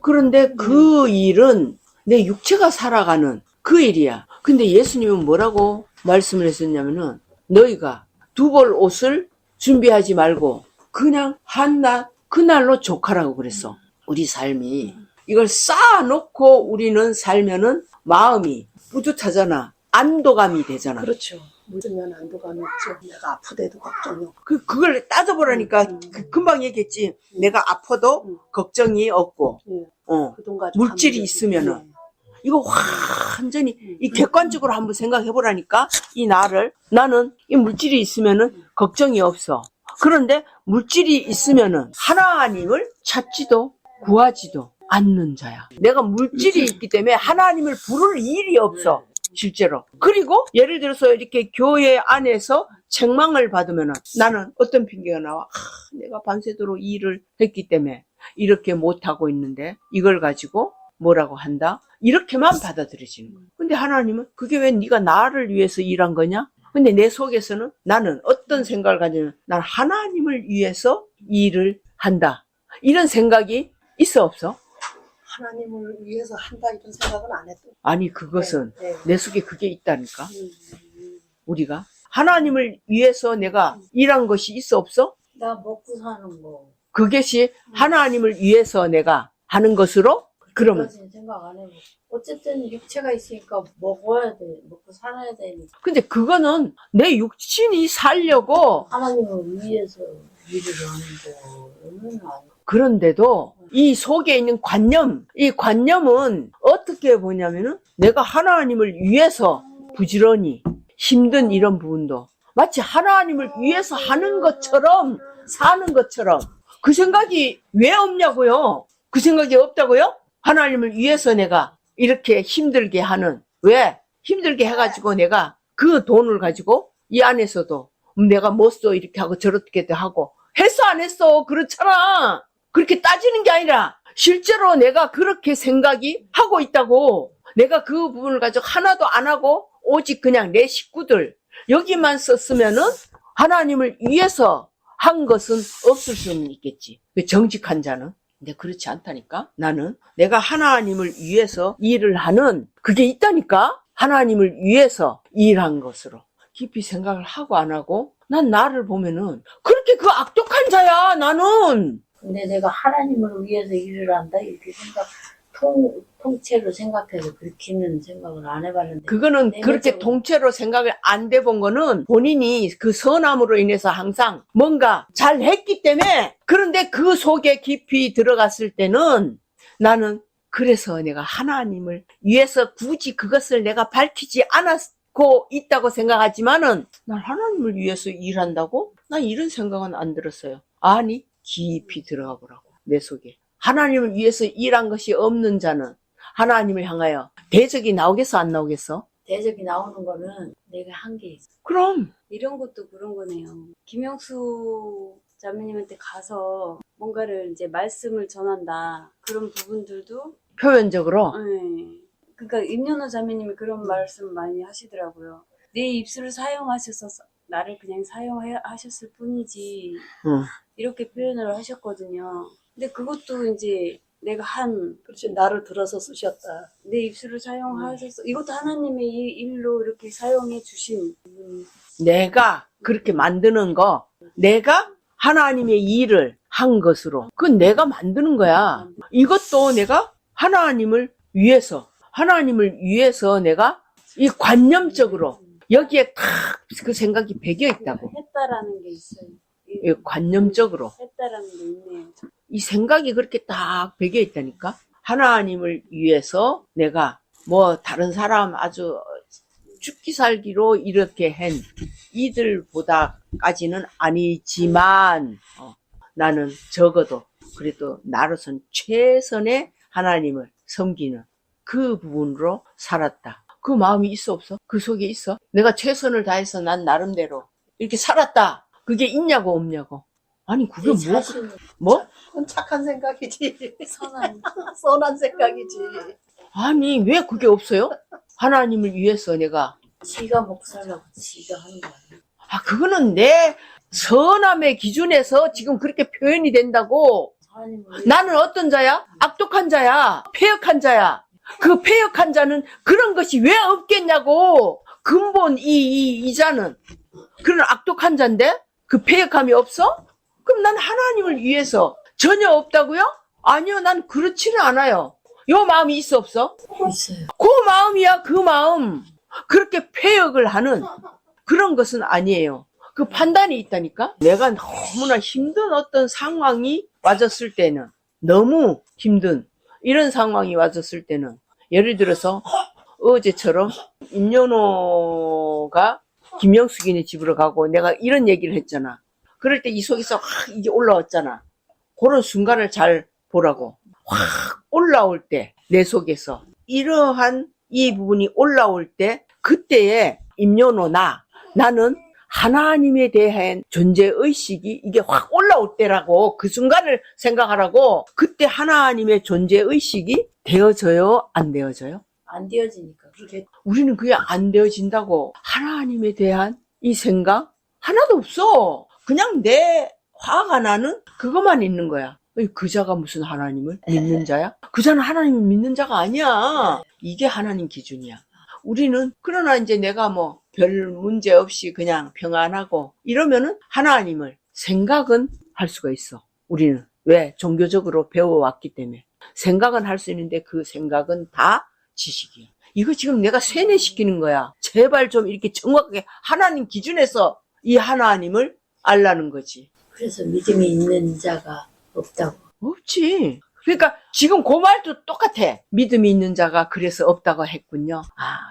그런데 그 일은 내 육체가 살아가는 그 일이야. 근데 예수님은 뭐라고 말씀을 했었냐면은 너희가 두 벌 옷을 준비하지 말고 그냥 한낱 그날로 족하라고 그랬어. 우리 삶이 이걸 쌓아놓고 우리는 살면은 마음이 뿌듯하잖아. 안도감이 되잖아. 그렇죠. 묻으면 안도감이 있죠. 내가 아프대도 걱정이 없고. 그걸 따져보라니까 금방 얘기했지. 내가 아파도 걱정이 없고, 예. 그 돈 가지고 물질이 가면 있으면은. 이거 완전히 이 객관적으로 한번 생각해 보라니까. 이 나는 이 물질이 있으면은 걱정이 없어. 그런데 물질이 있으면은 하나님을 찾지도 구하지도 않는 자야. 내가 물질이 있기 때문에 하나님을 부를 일이 없어. 실제로. 그리고 예를 들어서 이렇게 교회 안에서 책망을 받으면은 나는 어떤 핑계가 나와? 내가 밤새도록 일을 했기 때문에 이렇게 못하고 있는데 이걸 가지고 뭐라고 한다? 이렇게만 받아들여지는 거야. 근데 하나님은 그게 왜 네가 나를 위해서 일한 거냐? 근데 내 속에서는 나는 어떤 생각을 가지면 난 하나님을 위해서 일을 한다. 이런 생각이 있어 없어? 하나님을 위해서 한다 이런 생각은 안 했던. 아니 그것은 네. 내 속에 그게 있다니까. 우리가 하나님을 위해서 내가 일한 것이 있어 없어? 나 먹고 사는 거. 그것이 하나님을 위해서 내가 하는 것으로 그러면 그까지는 생각 안 해보고. 어쨌든 육체가 있으니까 먹어야 돼. 먹고 살아야 되니까. 근데 그거는 내 육신이 살려고 하나님을 위해서 일을 하는 거는 아니고. 그런데도 이 속에 있는 관념, 이 관념은 어떻게 보냐면은 내가 하나님을 위해서 부지런히 힘든 이런 부분도 마치 하나님을 위해서 하는 것처럼 사는 것처럼 그 생각이 왜 없냐고요? 그 생각이 없다고요? 하나님을 위해서 내가 이렇게 힘들게 하는 왜? 힘들게 해가지고 내가 그 돈을 가지고 이 안에서도 내가 뭐 써 이렇게 하고 저렇게도 하고 했어 안 했어? 그렇잖아. 그렇게 따지는 게 아니라 실제로 내가 그렇게 생각이 하고 있다고. 내가 그 부분을 가지고 하나도 안 하고 오직 그냥 내 식구들 여기만 썼으면은 하나님을 위해서 한 것은 없을 수는 있겠지. 정직한 자는. 근데 그렇지 않다니까. 나는 내가 하나님을 위해서 일을 하는 그게 있다니까. 하나님을 위해서 일한 것으로 깊이 생각을 하고 안 하고 난 나를 보면은 그렇게 그 악독한 자야 나는. 근데 내가 하나님을 위해서 일을 한다 이렇게 통째로 생각해서 그렇게는 생각을 안 해봤는데. 그거는 그렇게 내면적으로. 통째로 생각을 안 돼본 거는 본인이 그 선함으로 인해서 항상 뭔가 잘 했기 때문에. 그런데 그 속에 깊이 들어갔을 때는 나는 그래서 내가 하나님을 위해서 굳이 그것을 내가 밝히지 않았고 있다고 생각하지만은 난 하나님을 위해서 일한다고? 난 이런 생각은 안 들었어요. 아니 깊이 들어가 보라고. 내 속에 하나님을 위해서 일한 것이 없는 자는 하나님을 향하여 대적이 나오겠어 안 나오겠어? 대적이 나오는 거는 내가 한 게 있어. 그럼 이런 것도 그런 거네요. 김영수 자매님한테 가서 뭔가를 이제 말씀을 전한다. 그런 부분들도, 표면적으로 네. 그러니까 임연호 자매님이 그런 말씀 많이 하시더라고요. 내 입술을 사용하셔서 나를 그냥 사용하셨을 뿐이지. 응. 이렇게 표현을 하셨거든요. 근데 그것도 이제 내가 그렇지. 나를 들어서 쓰셨다. 내 입술을 사용하셔서 이것도 하나님의 일로 이렇게 사용해 주신 내가 그렇게 만드는 거 내가 하나님의 일을 한 것으로 그건 내가 만드는 거야. 이것도 내가 하나님을 위해서 내가 이 관념적으로 여기에 딱 그 생각이 배겨 있다고. 했다라는 게 있어요. 이 관념적으로 했다라는 게 있네요. 이 생각이 그렇게 딱 배겨 있다니까. 하나님을 위해서 내가 뭐 다른 사람 아주 죽기 살기로 이렇게 한 이들보다까지는 아니지만 나는 적어도 그래도 나로선 최선의 하나님을 섬기는 그 부분으로 살았다. 그 마음이 있어 없어? 그 속에 있어? 내가 최선을 다해서 난 나름대로 이렇게 살았다. 그게 있냐고 없냐고. 아니 그게 내 자신을 뭐? 그건 착한 생각이지. 선한. 선한 생각이지. 아니 왜 그게 없어요? 하나님을 위해서 내가 지가 먹고 살라고 지가 하는 거 아니야. 그거는 내 선함의 기준에서 지금 그렇게 표현이 된다고. 하나님을 위해서. 나는 어떤 자야? 악독한 자야. 패역한 자야. 그 패역한 자는 그런 것이 왜 없겠냐고. 근본 이 자는 그런 악독한 자인데 그 패역함이 없어? 그럼 난 하나님을 위해서 전혀 없다고요? 아니요, 난 그렇지는 않아요. 요 마음이 있어 없어? 있어요. 그 마음이야, 그 마음. 그렇게 패역을 하는 그런 것은 아니에요. 그 판단이 있다니까? 내가 너무나 힘든 어떤 상황이 와졌을 때는, 너무 힘든 이런 상황이 와졌을 때는, 예를 들어서 어제처럼 임연호가 김영숙이네 집으로 가고 내가 이런 얘기를 했잖아. 그럴 때 이 속에서 확 이게 올라왔잖아. 그런 순간을 잘 보라고. 확 올라올 때 내 속에서 이러한 이 부분이 올라올 때 그때에 임연호 나는 하나님에 대한 존재의식이 이게 확 올라올 때라고. 그 순간을 생각하라고. 그때 하나님의 존재의식이 되어져요? 안 되어져요? 안 되어지니까. 그렇게 우리는 그게 안 되어진다고. 하나님에 대한 이 생각 하나도 없어. 그냥 내 화가 나는 그것만 있는 거야. 그 자가 무슨 하나님을 믿는 자야? 그 자는 하나님을 믿는 자가 아니야. 이게 하나님 기준이야. 우리는 그러나 이제 내가 뭐 별 문제 없이 그냥 평안하고 이러면은 하나님을 생각은 할 수가 있어. 우리는 왜? 종교적으로 배워왔기 때문에. 생각은 할 수 있는데 그 생각은 다 지식이야. 이거 지금 내가 세뇌시키는 거야. 제발 좀 이렇게 정확하게 하나님 기준에서 이 하나님을 알라는 거지. 그래서 믿음이 있는 자가 없다고. 없지. 그러니까 지금 그 말도 똑같아. 믿음이 있는 자가 그래서 없다고 했군요.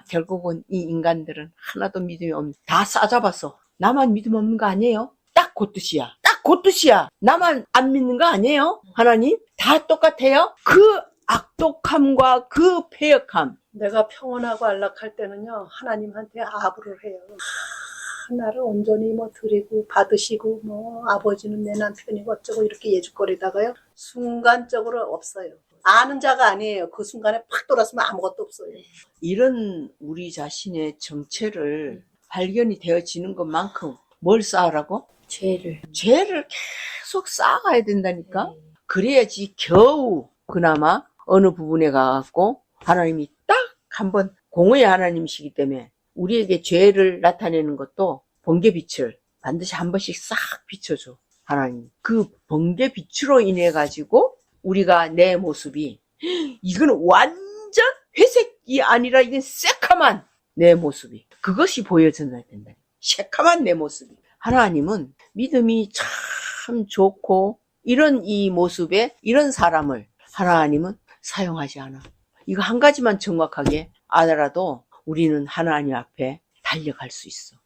결국은 이 인간들은 하나도 믿음이 없는, 다 싸잡았어. 나만 믿음 없는 거 아니에요? 딱 그 뜻이야. 딱 그 뜻이야. 나만 안 믿는 거 아니에요? 하나님? 다 똑같아요? 그 악독함과 그 패역함. 내가 평온하고 안락할 때는요, 하나님한테 아부를 해요. 나를 온전히 뭐 드리고 받으시고 뭐 아버지는 내 남편이고 어쩌고 이렇게 예죽거리다가요, 순간적으로 없어요. 아는 자가 아니에요. 그 순간에 팍 돌아서면 아무것도 없어요. 이런 우리 자신의 정체를 발견이 되어지는 것만큼 뭘 쌓으라고? 죄를 계속 쌓아가야 된다니까? 그래야지 겨우 그나마 어느 부분에 가갖고 하나님이 딱 한번, 공의의 하나님이시기 때문에 우리에게 죄를 나타내는 것도 번개빛을 반드시 한 번씩 싹 비춰줘. 하나님. 그 번개빛으로 인해 가지고 우리가 내 모습이, 이건 완전 회색이 아니라 이건 새카만 내 모습이, 그것이 보여져야 된다. 새카만 내 모습이. 하나님은 믿음이 참 좋고 이런 이 모습에 이런 사람을 하나님은 사용하지 않아. 이거 한 가지만 정확하게 알아도 우리는 하나님 앞에 달려갈 수 있어.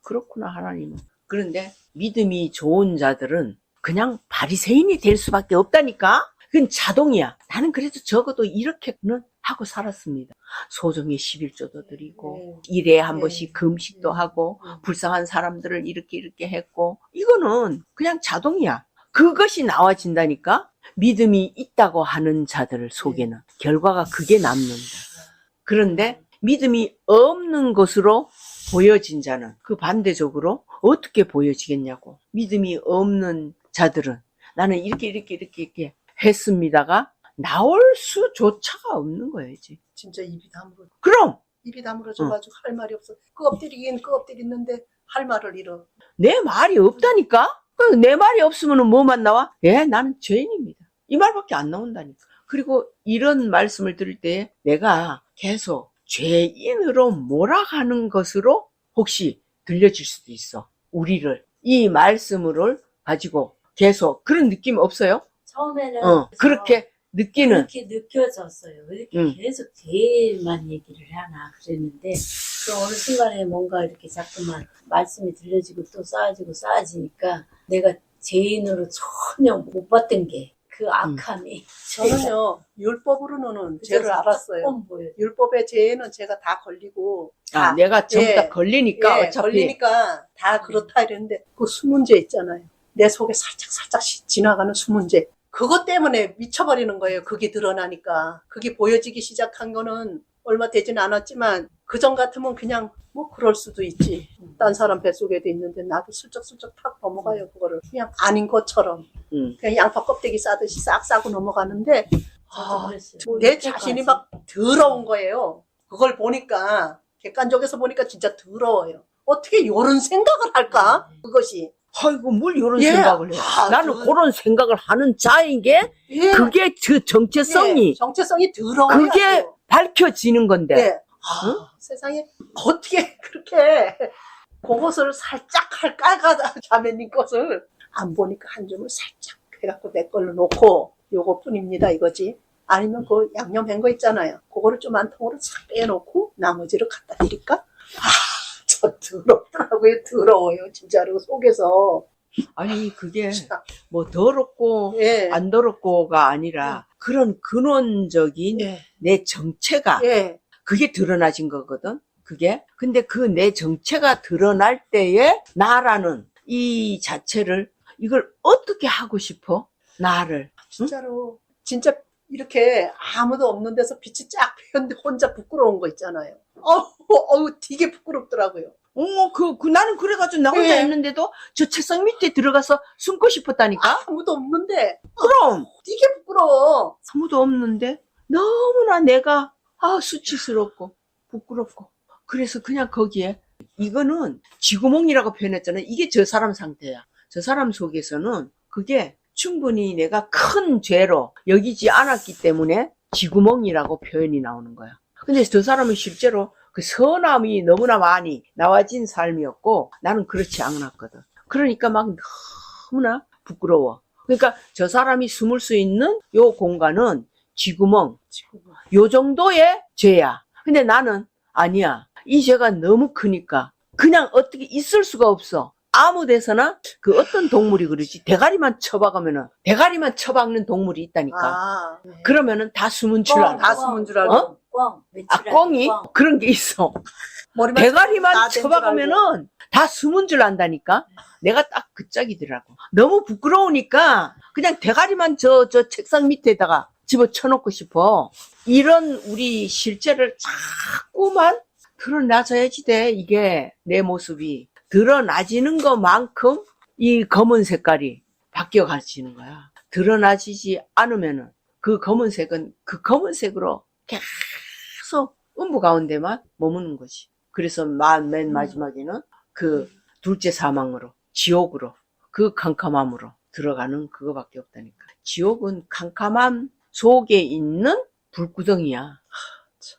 그렇구나, 하나님은. 그런데 믿음이 좋은 자들은 그냥 바리새인이 될 수밖에 없다니까? 그건 자동이야. 나는 그래도 적어도 이렇게는 하고 살았습니다. 소정의 11조도 드리고, 일에 한 번씩 금식도 하고, 불쌍한 사람들을 이렇게 했고, 이거는 그냥 자동이야. 그것이 나와진다니까? 믿음이 있다고 하는 자들 속에는 결과가 그게 남는다. 그런데 믿음이 없는 것으로 보여진 자는 그 반대적으로 어떻게 보여지겠냐고. 믿음이 없는 자들은 나는 이렇게 했습니다가 나올 수조차가 없는 거야지. 진짜 입이 다물어. 그럼 입이 다물어져가지고 할 말이 없어. 끄엎드리긴 끄엎드리는데 할 말을 잃어. 내 말이 없다니까? 내 말이 없으면 뭐만 나와? 나는 죄인입니다. 이 말밖에 안 나온다니까. 그리고 이런 말씀을 들을 때 내가 계속 죄인으로 몰아가는 것으로 혹시 들려질 수도 있어. 우리를 이 말씀을 가지고 계속 그런 느낌 없어요? 처음에는 그렇게 느끼는. 그렇게 느껴졌어요. 왜 이렇게 계속 죄만 얘기를 하나 그랬는데, 그 어느 순간에 뭔가 이렇게 자꾸만 말씀이 들려지고 또 쌓아지니까 내가 죄인으로 전혀 못 봤던 게 그 악함이. 저는요, 율법으로는 죄를 알았어요. 율법의 죄에는 제가 다 걸리고. 내가 전부 다 걸리니까 어차피. 걸리니까 다 그렇다 이랬는데, 그 숨은 죄 있잖아요. 내 속에 살짝 지나가는 숨은 죄. 그것 때문에 미쳐버리는 거예요. 그게 드러나니까. 그게 보여지기 시작한 거는 얼마 되진 않았지만, 그전 같으면 그냥 뭐 그럴 수도 있지. 딴 사람 뱃속에도 있는데 나도 슬쩍슬쩍 탁 넘어가요. 그거를 그냥 아닌 것처럼 그냥 양파 껍데기 싸듯이 싹 싸고 넘어가는데 저도 그랬어요. 내 자신이 막 더러운 거예요. 그걸 보니까 객관적에서 보니까 진짜 더러워요. 어떻게 이런 생각을 할까? 그것이 아이고, 뭘 이런 예. 생각을 해. 나는 그런 생각을 하는 자인 게, 예. 그게 그 정체성이, 예. 정체성이 더러워요. 그게 밝혀지는 건데. 예. 세상에 어떻게 그렇게 그것을 살짝 깔까 자매님 것을 안 보니까 한 줌을 살짝 해갖고 내 걸로 놓고 요거뿐입니다 이거지. 아니면 그 양념한 거 있잖아요. 그거를 좀 한 통으로 싹 빼놓고 나머지를 갖다 드릴까? 저 더럽더라고요. 더러워요. 진짜로 속에서. 아니, 그게 뭐 더럽고 예. 안 더럽고가 아니라 그런 근원적인 예. 내 정체가 예. 그게 드러나진 거거든. 그게. 근데 그 내 정체가 드러날 때에 나라는 이 자체를 이걸 어떻게 하고 싶어? 나를. 진짜로. 진짜 이렇게 아무도 없는 데서 빛이 쫙 피었는데 혼자 부끄러운 거 있잖아요. 되게 부끄럽더라고요. 나는 그래가지고 나 혼자 예. 있는데도 저 책상 밑에 들어가서 숨고 싶었다니까? 아무도 없는데 그럼! 되게 부끄러워. 아무도 없는데 너무나 내가 수치스럽고 부끄럽고 그래서 그냥 거기에 이거는 쥐구멍이라고 표현했잖아요. 이게 저 사람 상태야. 저 사람 속에서는 그게 충분히 내가 큰 죄로 여기지 않았기 때문에 쥐구멍이라고 표현이 나오는 거야. 근데 저 사람은 실제로 그 선함이 너무나 많이 나와진 삶이었고 나는 그렇지 않았거든. 그러니까 막 너무나 부끄러워. 그러니까 저 사람이 숨을 수 있는 요 공간은 쥐구멍, 요 정도의 죄야. 근데 나는 아니야. 이 죄가 너무 크니까 그냥 어떻게 있을 수가 없어. 아무 데서나 그 어떤 동물이 그러지 대가리만 쳐박는 동물이 있다니까. 그러면은 다 숨은 줄 알아. 다 숨은 줄 알고. 꽝. 꽝이 그런 게 있어. 머리만 대가리만 다 된 줄 쳐박으면은 다 숨은 줄 안다니까. 내가 딱 그 짝이더라고. 너무 부끄러우니까 그냥 대가리만 저 책상 밑에다가 집어쳐놓고 싶어. 이런 우리 실제를 자꾸만 드러나져야지 돼. 이게 내 모습이 드러나지는 것만큼 이 검은 색깔이 바뀌어가지는 거야. 드러나지지 않으면은 그 검은색은 그 검은색으로 계속 음부 가운데만 머무는 거지. 그래서 맨 마지막에는 그 둘째 사망으로, 지옥으로, 그 캄캄함으로 들어가는 그거밖에 없다니까. 지옥은 캄캄함 속에 있는 불구덩이야.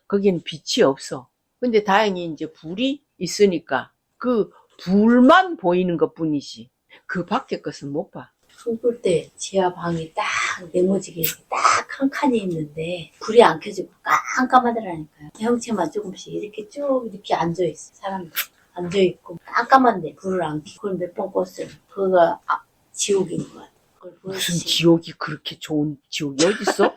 거기는 빛이 없어. 근데 다행히 이제 불이 있으니까 그 불만 보이는 것 뿐이지. 그 밖에 것은 못 봐. 숨을 때 지하 방이 딱 네모지게 딱 칸칸이 있는데 불이 안 켜지고 깜깜하더라니까요. 형체만 조금씩 이렇게 쭉 이렇게 앉아있어. 사람들 앉아있고 깜깜한데 불을 안 켜고 그걸 몇 번 껐어요. 그거가 지옥인 거야. 그걸 무슨 보여주지. 지옥이 그렇게 좋은 지옥이 어딨어?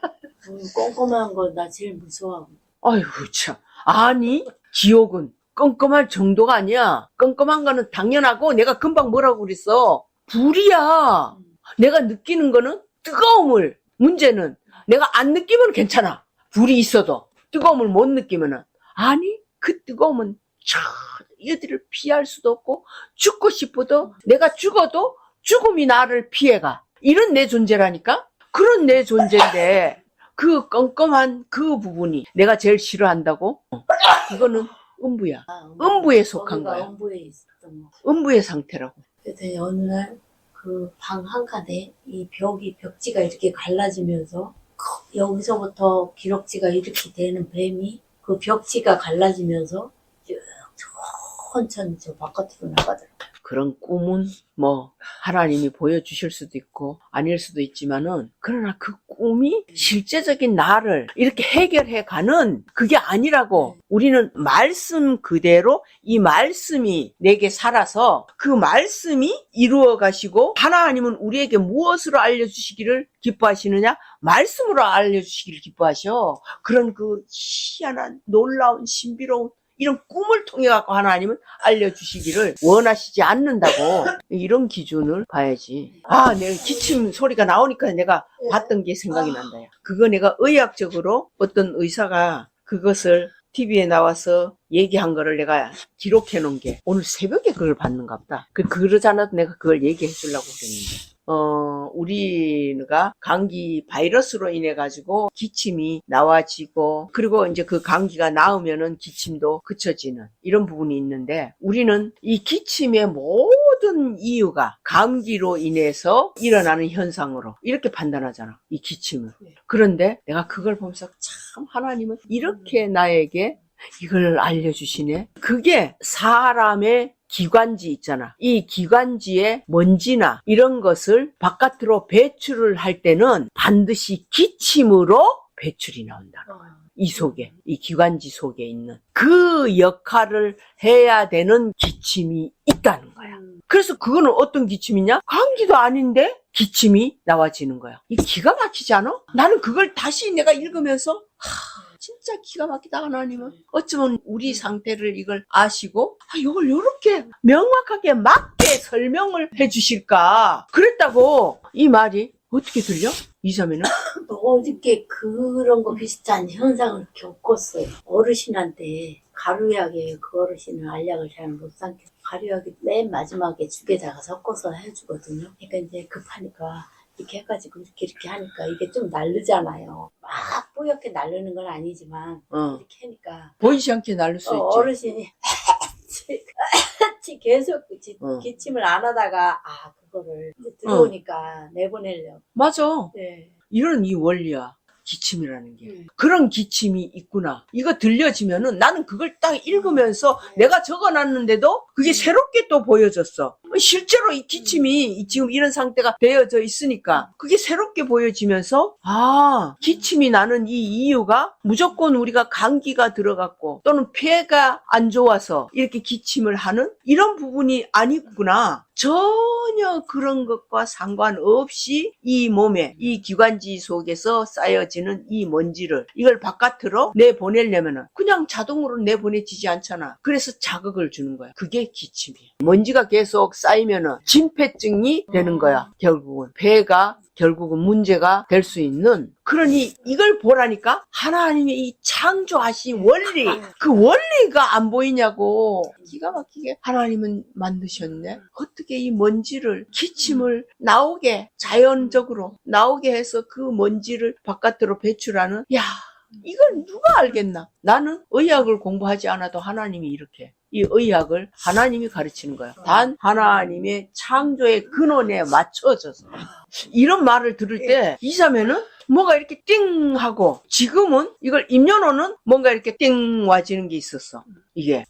꼼꼼한 거 나 제일 무서워. 아이고 참. 아니 지옥은 껌껌할 정도가 아니야. 껌껌한 거는 당연하고 내가 금방 뭐라고 그랬어. 불이야. 내가 느끼는 거는 뜨거움을. 문제는 내가 안 느끼면 괜찮아. 불이 있어도 뜨거움을 못 느끼면은 아니 그 뜨거움은 이들을 피할 수도 없고 죽고 싶어도 내가 죽어도 죽음이 나를 피해가. 이런 내 존재라니까. 그런 내 존재인데 그 껌껌한 그 부분이 내가 제일 싫어한다고? 그거는 음부야. 음부에 속한 거기가 거야. 음부에 있었던 거. 음부의 상태라고. 그랬더니 어느 날 그 방 한 칸에 이 벽지가 이렇게 갈라지면서 여기서부터 기럭지가 이렇게 되는 뱀이 그 벽지가 갈라지면서 쭉 천천히 저 바깥으로 나가더라고요. 그런 꿈은 뭐 하나님이 보여주실 수도 있고 아닐 수도 있지만은 그러나 그 꿈이 실제적인 나를 이렇게 해결해 가는 그게 아니라고. 우리는 말씀 그대로 이 말씀이 내게 살아서 그 말씀이 이루어 가시고 하나님은 우리에게 무엇으로 알려주시기를 기뻐하시느냐? 말씀으로 알려주시기를 기뻐하셔. 그런 그 희한한 놀라운 신비로운 이런 꿈을 통해 갖고 하나님은 알려주시기를 원하시지 않는다고. 이런 기준을 봐야지. 내가 기침 소리가 나오니까 내가 봤던 게 생각이 난다. 그거 내가 의학적으로 어떤 의사가 그것을 TV에 나와서 얘기한 거를 내가 기록해 놓은 게 오늘 새벽에 그걸 봤는가 보다. 그러지 않아도 내가 그걸 얘기해 주려고 그랬는데. 우리가 감기 바이러스로 인해 가지고 기침이 나와지고, 그리고 이제 그 감기가 나으면은 기침도 그쳐지는 이런 부분이 있는데, 우리는 이 기침의 모든 이유가 감기로 인해서 일어나는 현상으로 이렇게 판단하잖아, 이 기침을. 그런데 내가 그걸 보면서 참 하나님은 이렇게 나에게 이걸 알려주시네. 그게 사람의 기관지 있잖아. 이 기관지에 먼지나 이런 것을 바깥으로 배출을 할 때는 반드시 기침으로 배출이 나온다. 이 속에, 이 기관지 속에 있는 그 역할을 해야 되는 기침이 있다는 거야. 그래서 그거는 어떤 기침이냐? 감기도 아닌데 기침이 나와지는 거야. 이 기가 막히지 않아? 나는 그걸 다시 내가 읽으면서 진짜 기가 막히다. 하나님은 어쩌면 우리 상태를 이걸 아시고 이걸 이렇게 명확하게 맞게 설명을 해주실까. 그랬다고. 이 말이 어떻게 들려? 이자매는? 어저께 그런 거 비슷한 현상을 겪었어요. 어르신한테 가루약에 그 어르신은 알약을 잘 못 삼켜 가루약이 맨 마지막에 죽에다가 섞어서 해주거든요. 그러니까 이제 급하니까 이렇게 해가지고 이렇게 하니까 이게 좀 날르잖아요. 막 뽀얗게 날르는 건 아니지만 이렇게 하니까 보이지 않게 날릴 수 있지. 어르신이 계속 기침을 안 하다가 그거를 이제 들어오니까 내보내려고. 맞아. 네. 이런 이 원리야. 기침이라는 게. 그런 기침이 있구나. 이거 들려지면은 나는 그걸 딱 읽으면서 내가 적어놨는데도 그게 새롭게 또 보여졌어. 실제로 이 기침이 지금 이런 상태가 되어져 있으니까 그게 새롭게 보여지면서 기침이 나는 이 이유가 무조건 우리가 감기가 들어갔고 또는 폐가 안 좋아서 이렇게 기침을 하는 이런 부분이 아니구나. 전혀 그런 것과 상관없이 이 몸에 이 기관지 속에서 쌓여지는 이 먼지를 이걸 바깥으로 내보내려면은 그냥 자동으로 내보내지지 않잖아. 그래서 자극을 주는 거야. 그게 기침이야. 먼지가 계속 쌓이면은 진폐증이 되는 거야. 결국은 폐가 결국은 문제가 될 수 있는. 그러니 이걸 보라니까 하나님의 이 창조하신 원리, 그 원리가 안 보이냐고. 기가 막히게 하나님은 만드셨네. 어떻게 이 먼지를, 기침을 나오게, 자연적으로 나오게 해서 그 먼지를 바깥으로 배출하는. 야, 이걸 누가 알겠나? 나는 의학을 공부하지 않아도 하나님이 이렇게 이 의학을 하나님이 가르치는 거야. 단 하나님의 창조의 근원에 맞춰져서. 이런 말을 들을 때 이자매는 뭐가 이렇게 띵 하고, 지금은 이걸 임년호는 뭔가 이렇게 띵 와지는 게 있었어. 이게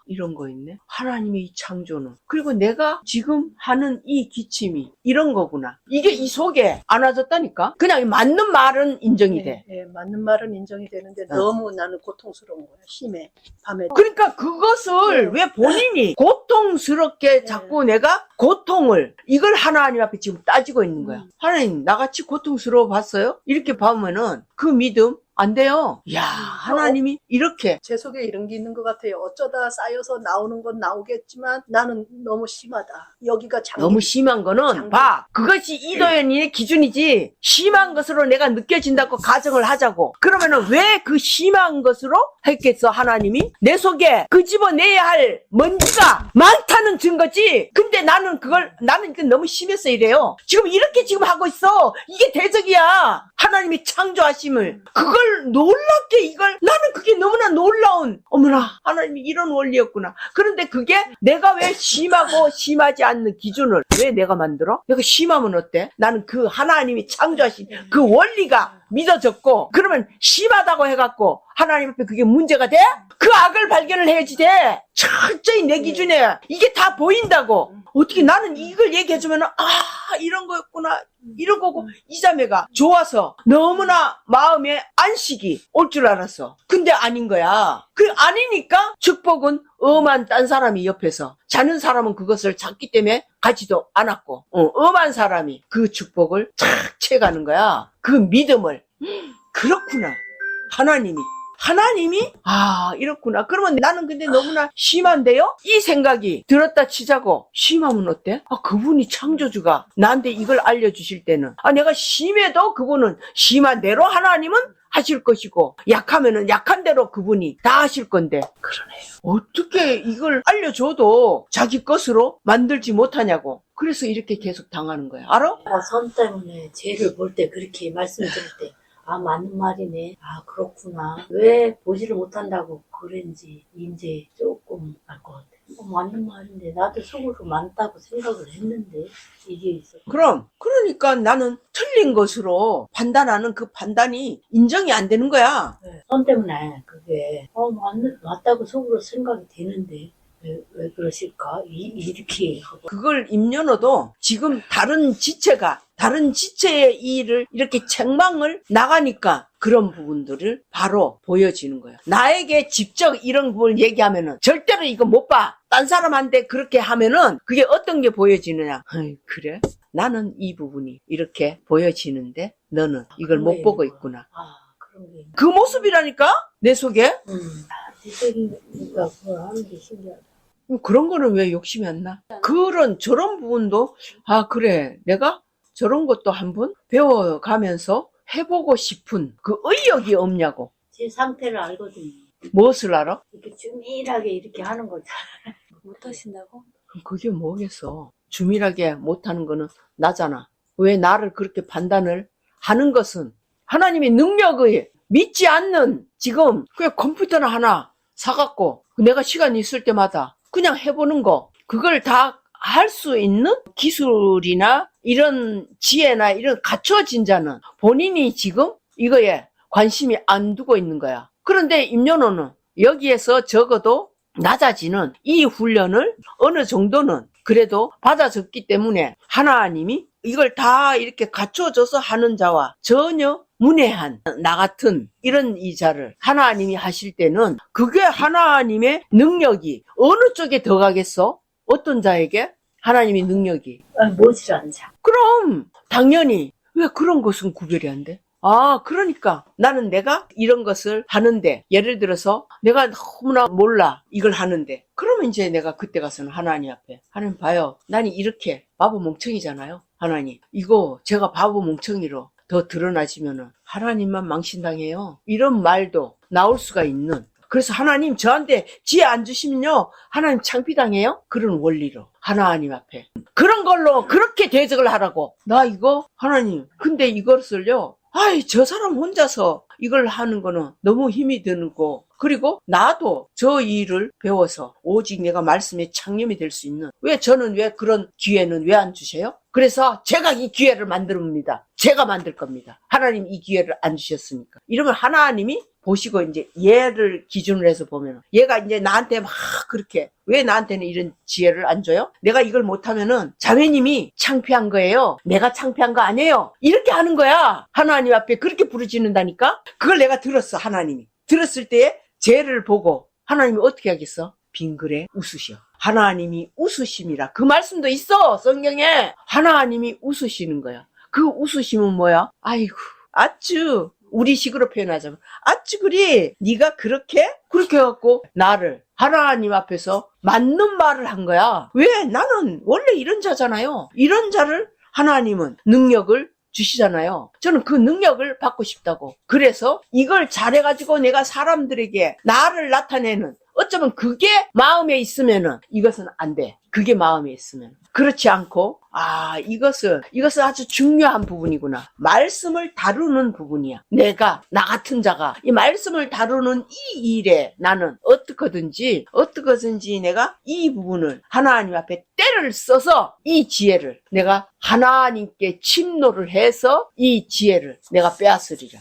이런 거 있네. 하나님의 이 창조는. 그리고 내가 지금 하는 이 기침이 이런 거구나. 이게 이 속에 안아졌다니까. 그냥 맞는 말은 인정이 돼. 네, 맞는 말은 인정이 되는데 너무 나는 고통스러운 거야. 심해. 밤에. 그러니까 그것을 왜 본인이 고통스럽게 자꾸 내가 고통을 이걸 하나님 앞에 지금 따지고 있는 거야. 하나님, 나같이 고통스러워 봤어요? 이렇게 보면은 그 믿음 안 돼요. 야, 하나님이 이렇게. 제 속에 이런 게 있는 것 같아요. 어쩌다 쌓여서 나오는 건 나오겠지만 나는 너무 심하다. 여기가 너무 심한 거는 봐. 그것이 이도현이의 기준이지. 심한 것으로 내가 느껴진다고 가정을 하자고. 그러면은 왜 그 심한 것으로 했겠어, 하나님이? 내 속에 그 집어내야 할 먼지가 많다는 증거지. 근데 나는 이게 너무 심해서 이래요. 지금 이렇게 지금 하고 있어. 이게 대적이야. 하나님이 창조하심을. 그걸 놀랍게 나는 그게 너무나 놀라운, 어머나, 하나님이 이런 원리였구나. 그런데 그게 내가 왜 심하고 심하지 않는 기준을 왜 내가 만들어? 내가 심하면 어때? 나는 그 하나님이 창조하신 그 원리가 믿어졌고, 그러면 심하다고 해갖고 하나님 앞에 그게 문제가 돼? 그 악을 발견을 해야지 돼. 철저히 내 기준에 이게 다 보인다고. 어떻게 나는 이걸 얘기해주면 이런 거였구나, 이런 거고. 이자매가 좋아서 너무나 마음에 안식이 올 줄 알았어. 근데 아닌 거야. 그 아니니까 축복은 엄한 딴 사람이 옆에서, 자는 사람은 그것을 찾기 때문에 가지도 않았고, 엄한 사람이 그 축복을 착 채가는 거야. 그 믿음을. 그렇구나. 하나님이 이렇구나. 그러면 나는 근데 너무나 심한데요? 이 생각이 들었다 치자고. 심하면 어때? 그분이 창조주가 나한테 이걸 알려주실 때는 내가 심해도 그분은 심한 대로 하나님은 하실 것이고 약하면은 약한 대로 그분이 다 하실 건데 그러네요. 어떻게 이걸 알려줘도 자기 것으로 만들지 못하냐고. 그래서 이렇게 계속 당하는 거야. 알아? 내가 선 때문에 죄를 볼 때 그렇게 말씀 들을 때 아 맞는 말이네. 아 그렇구나. 왜 보지를 못한다고 그런지 이제 조금 알 것 같아. 맞는 말인데 나도 속으로 맞다고 생각을 했는데 이게 있어. 그러니까 나는 틀린 것으로 판단하는 그 판단이 인정이 안 되는 거야. 네. 선 때문에 그게 맞다고 속으로 생각이 되는데 왜 그러실까? 이렇게 하고. 그걸 임연호도 지금 다른 지체의 일을 이렇게 책망을 나가니까 그런 부분들을 바로 보여지는 거예요. 나에게 직접 이런 부분을 얘기하면은 절대로 이거 못 봐. 딴 사람한테 그렇게 하면은 그게 어떤 게 보여지느냐. 그래? 나는 이 부분이 이렇게 보여지는데 너는 이걸 못 보고 있구나. 그런 게. 그 모습이라니까? 내 속에? 뒤적이니까 그걸 하는 게 신기하다. 그런 거는 왜 욕심이 안 나? 저런 부분도, 그래. 내가 저런 것도 한번 배워가면서 해보고 싶은 그 의욕이 없냐고. 제 상태를 알거든요. 무엇을 알아? 이렇게 주밀하게 이렇게 하는 거죠. 못 하신다고? 그럼 그게 뭐겠어. 주밀하게 못하는 거는 나잖아. 왜 나를 그렇게 판단을 하는 것은 하나님의 능력을 믿지 않는 지금 그냥 컴퓨터나 하나 사갖고 내가 시간 있을 때마다 그냥 해보는 거. 그걸 다 할 수 있는 기술이나 이런 지혜나 이런 갖춰진 자는 본인이 지금 이거에 관심이 안 두고 있는 거야. 그런데 임연호는 여기에서 적어도 낮아지는 이 훈련을 어느 정도는 그래도 받아줬기 때문에 하나님이 이걸 다 이렇게 갖춰줘서 하는 자와 전혀 문외한 나 같은 이런 이자를 하나님이 하실 때는 그게 하나님의 능력이 어느 쪽에 더 가겠어? 어떤 자에게? 하나님의 능력이. 모질 않자. 그럼 당연히 왜 그런 것은 구별이 안 돼? 그러니까 나는 내가 이런 것을 하는데 예를 들어서 내가 너무나 몰라 이걸 하는데 그러면 이제 내가 그때 가서는 하나님 앞에 하나님 봐요. 나는 이렇게 바보 멍청이잖아요. 하나님 이거 제가 바보 멍청이로 더 드러나지면은 하나님만 망신당해요. 이런 말도 나올 수가 있는. 그래서 하나님 저한테 지혜 안 주시면요 하나님 창피당해요. 그런 원리로 하나님 앞에 그런 걸로 그렇게 대적을 하라고. 나 이거 하나님 근데 이것을요 저 사람 혼자서 이걸 하는 거는 너무 힘이 드는고 그리고 나도 저 일을 배워서 오직 내가 말씀에 창념이 될 수 있는 저는 왜 그런 기회는 왜 안 주세요? 그래서 제가 이 기회를 만듭니다. 제가 만들 겁니다. 하나님 이 기회를 안 주셨으니까. 이러면 하나님이 보시고 이제 얘를 기준으로 해서 보면 얘가 이제 나한테 막 그렇게 왜 나한테는 이런 지혜를 안 줘요? 내가 이걸 못하면은 자매님이 창피한 거예요. 내가 창피한 거 아니에요. 이렇게 하는 거야. 하나님 앞에 그렇게 부르짖는다니까. 그걸 내가 들었어. 하나님이 들었을 때에 죄를 보고 하나님이 어떻게 하겠어? 빙그레 웃으셔. 하나님이 웃으심이라 그 말씀도 있어 성경에. 하나님이 웃으시는 거야. 그 웃으심은 뭐야? 아이고 아주 우리식으로 표현하자면 아주 그리 네가 그렇게 해갖고 나를 하나님 앞에서 맞는 말을 한 거야. 왜? 나는 원래 이런 자잖아요. 이런 자를 하나님은 능력을 주시잖아요. 저는 그 능력을 받고 싶다고. 그래서 이걸 잘해가지고 내가 사람들에게 나를 나타내는 어쩌면 그게 마음에 있으면은 이것은 안 돼. 그게 마음에 있으면. 그렇지 않고 이것은 아주 중요한 부분이구나. 말씀을 다루는 부분이야. 나 같은 자가 이 말씀을 다루는 이 일에 나는 어떻게든지 내가 이 부분을 하나님 앞에 때를 써서 이 지혜를 내가 하나님께 침노를 해서 이 지혜를 내가 빼앗으리라.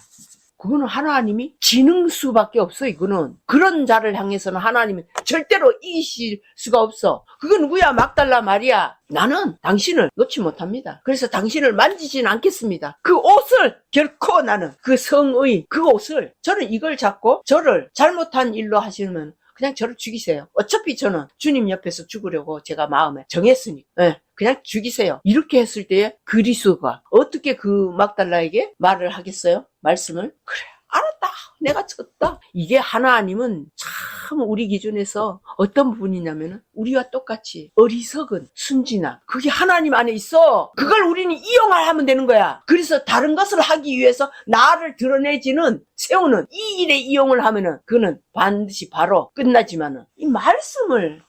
그거는 하나님이 지능수밖에 없어. 이거는 그런 자를 향해서는 하나님은 절대로 이기실 수가 없어. 그게 누구야? 막달라 마리아. 나는 당신을 놓지 못합니다. 그래서 당신을 만지진 않겠습니다. 그 옷을 결코 나는 그 성의 그 옷을 저는 이걸 잡고 저를 잘못한 일로 하시면 그냥 저를 죽이세요. 어차피 저는 주님 옆에서 죽으려고 제가 마음에 정했으니까 그냥 죽이세요. 이렇게 했을 때에 그리스도가 어떻게 그 막달라에게 말을 하겠어요? 말씀을 그래 알았다 내가 쳤다. 이게 하나님은 참 우리 기준에서 어떤 부분이냐면은 우리와 똑같이 어리석은 순진함 그게 하나님 안에 있어. 그걸 우리는 이용하면 되는 거야. 그래서 다른 것을 하기 위해서 나를 드러내지는 세우는 이 일에 이용을 하면은 그는 반드시 바로 끝나지만은 이 말씀을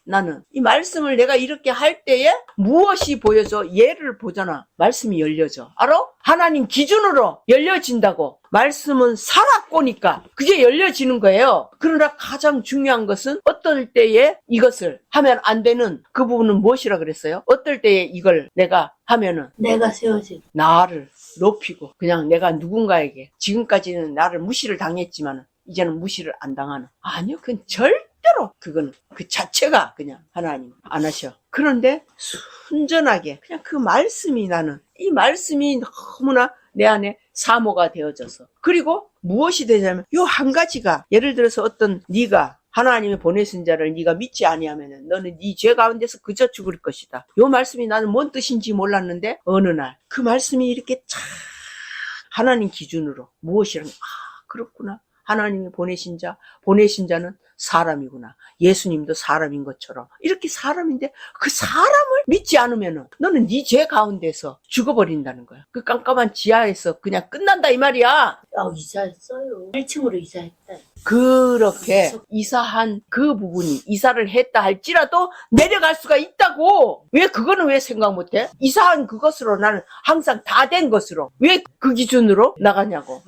내가 이렇게 할 때에 무엇이 보여져? 예를 보잖아. 말씀이 열려져. 알아? 하나님 기준으로 열려진다고. 말씀은 살았고니까 그게 열려지는 거예요. 그러나 가장 중요한 것은 어떨 때에 이것을 하면 안 되는 그 부분은 무엇이라 그랬어요? 어떨 때에 이걸 내가 하면은 내가 세워진 나를 높이고 그냥 내가 누군가에게 지금까지는 나를 무시를 당했지만 이제는 무시를 안 당하는. 아니요, 그건 절대로 그거는 그 자체가 그냥 하나님 안 하셔. 그런데 순전하게 그냥 그 말씀이 나는 이 말씀이 너무나 내 안에 사모가 되어져서 그리고 무엇이 되냐면 요 한 가지가 예를 들어서 어떤 네가 하나님이 보내신 자를 네가 믿지 아니하면은 너는 네 죄 가운데서 그저 죽을 것이다. 요 말씀이 나는 뭔 뜻인지 몰랐는데 어느 날 그 말씀이 이렇게 참 하나님 기준으로 무엇이란 그렇구나. 하나님이 보내신 자는 사람이구나. 예수님도 사람인 것처럼 이렇게 사람인데 그 사람을 믿지 않으면은 너는 네 죄 가운데서 죽어버린다는 거야. 그 깜깜한 지하에서 그냥 끝난다 이 말이야. 이사했어요. 1층으로 이사했다. 그렇게 이사한 그 부분이 이사를 했다 할지라도 내려갈 수가 있다고. 왜 그거는 왜 생각 못해? 이사한 그것으로 나는 항상 다 된 것으로 왜 그 기준으로 나가냐고.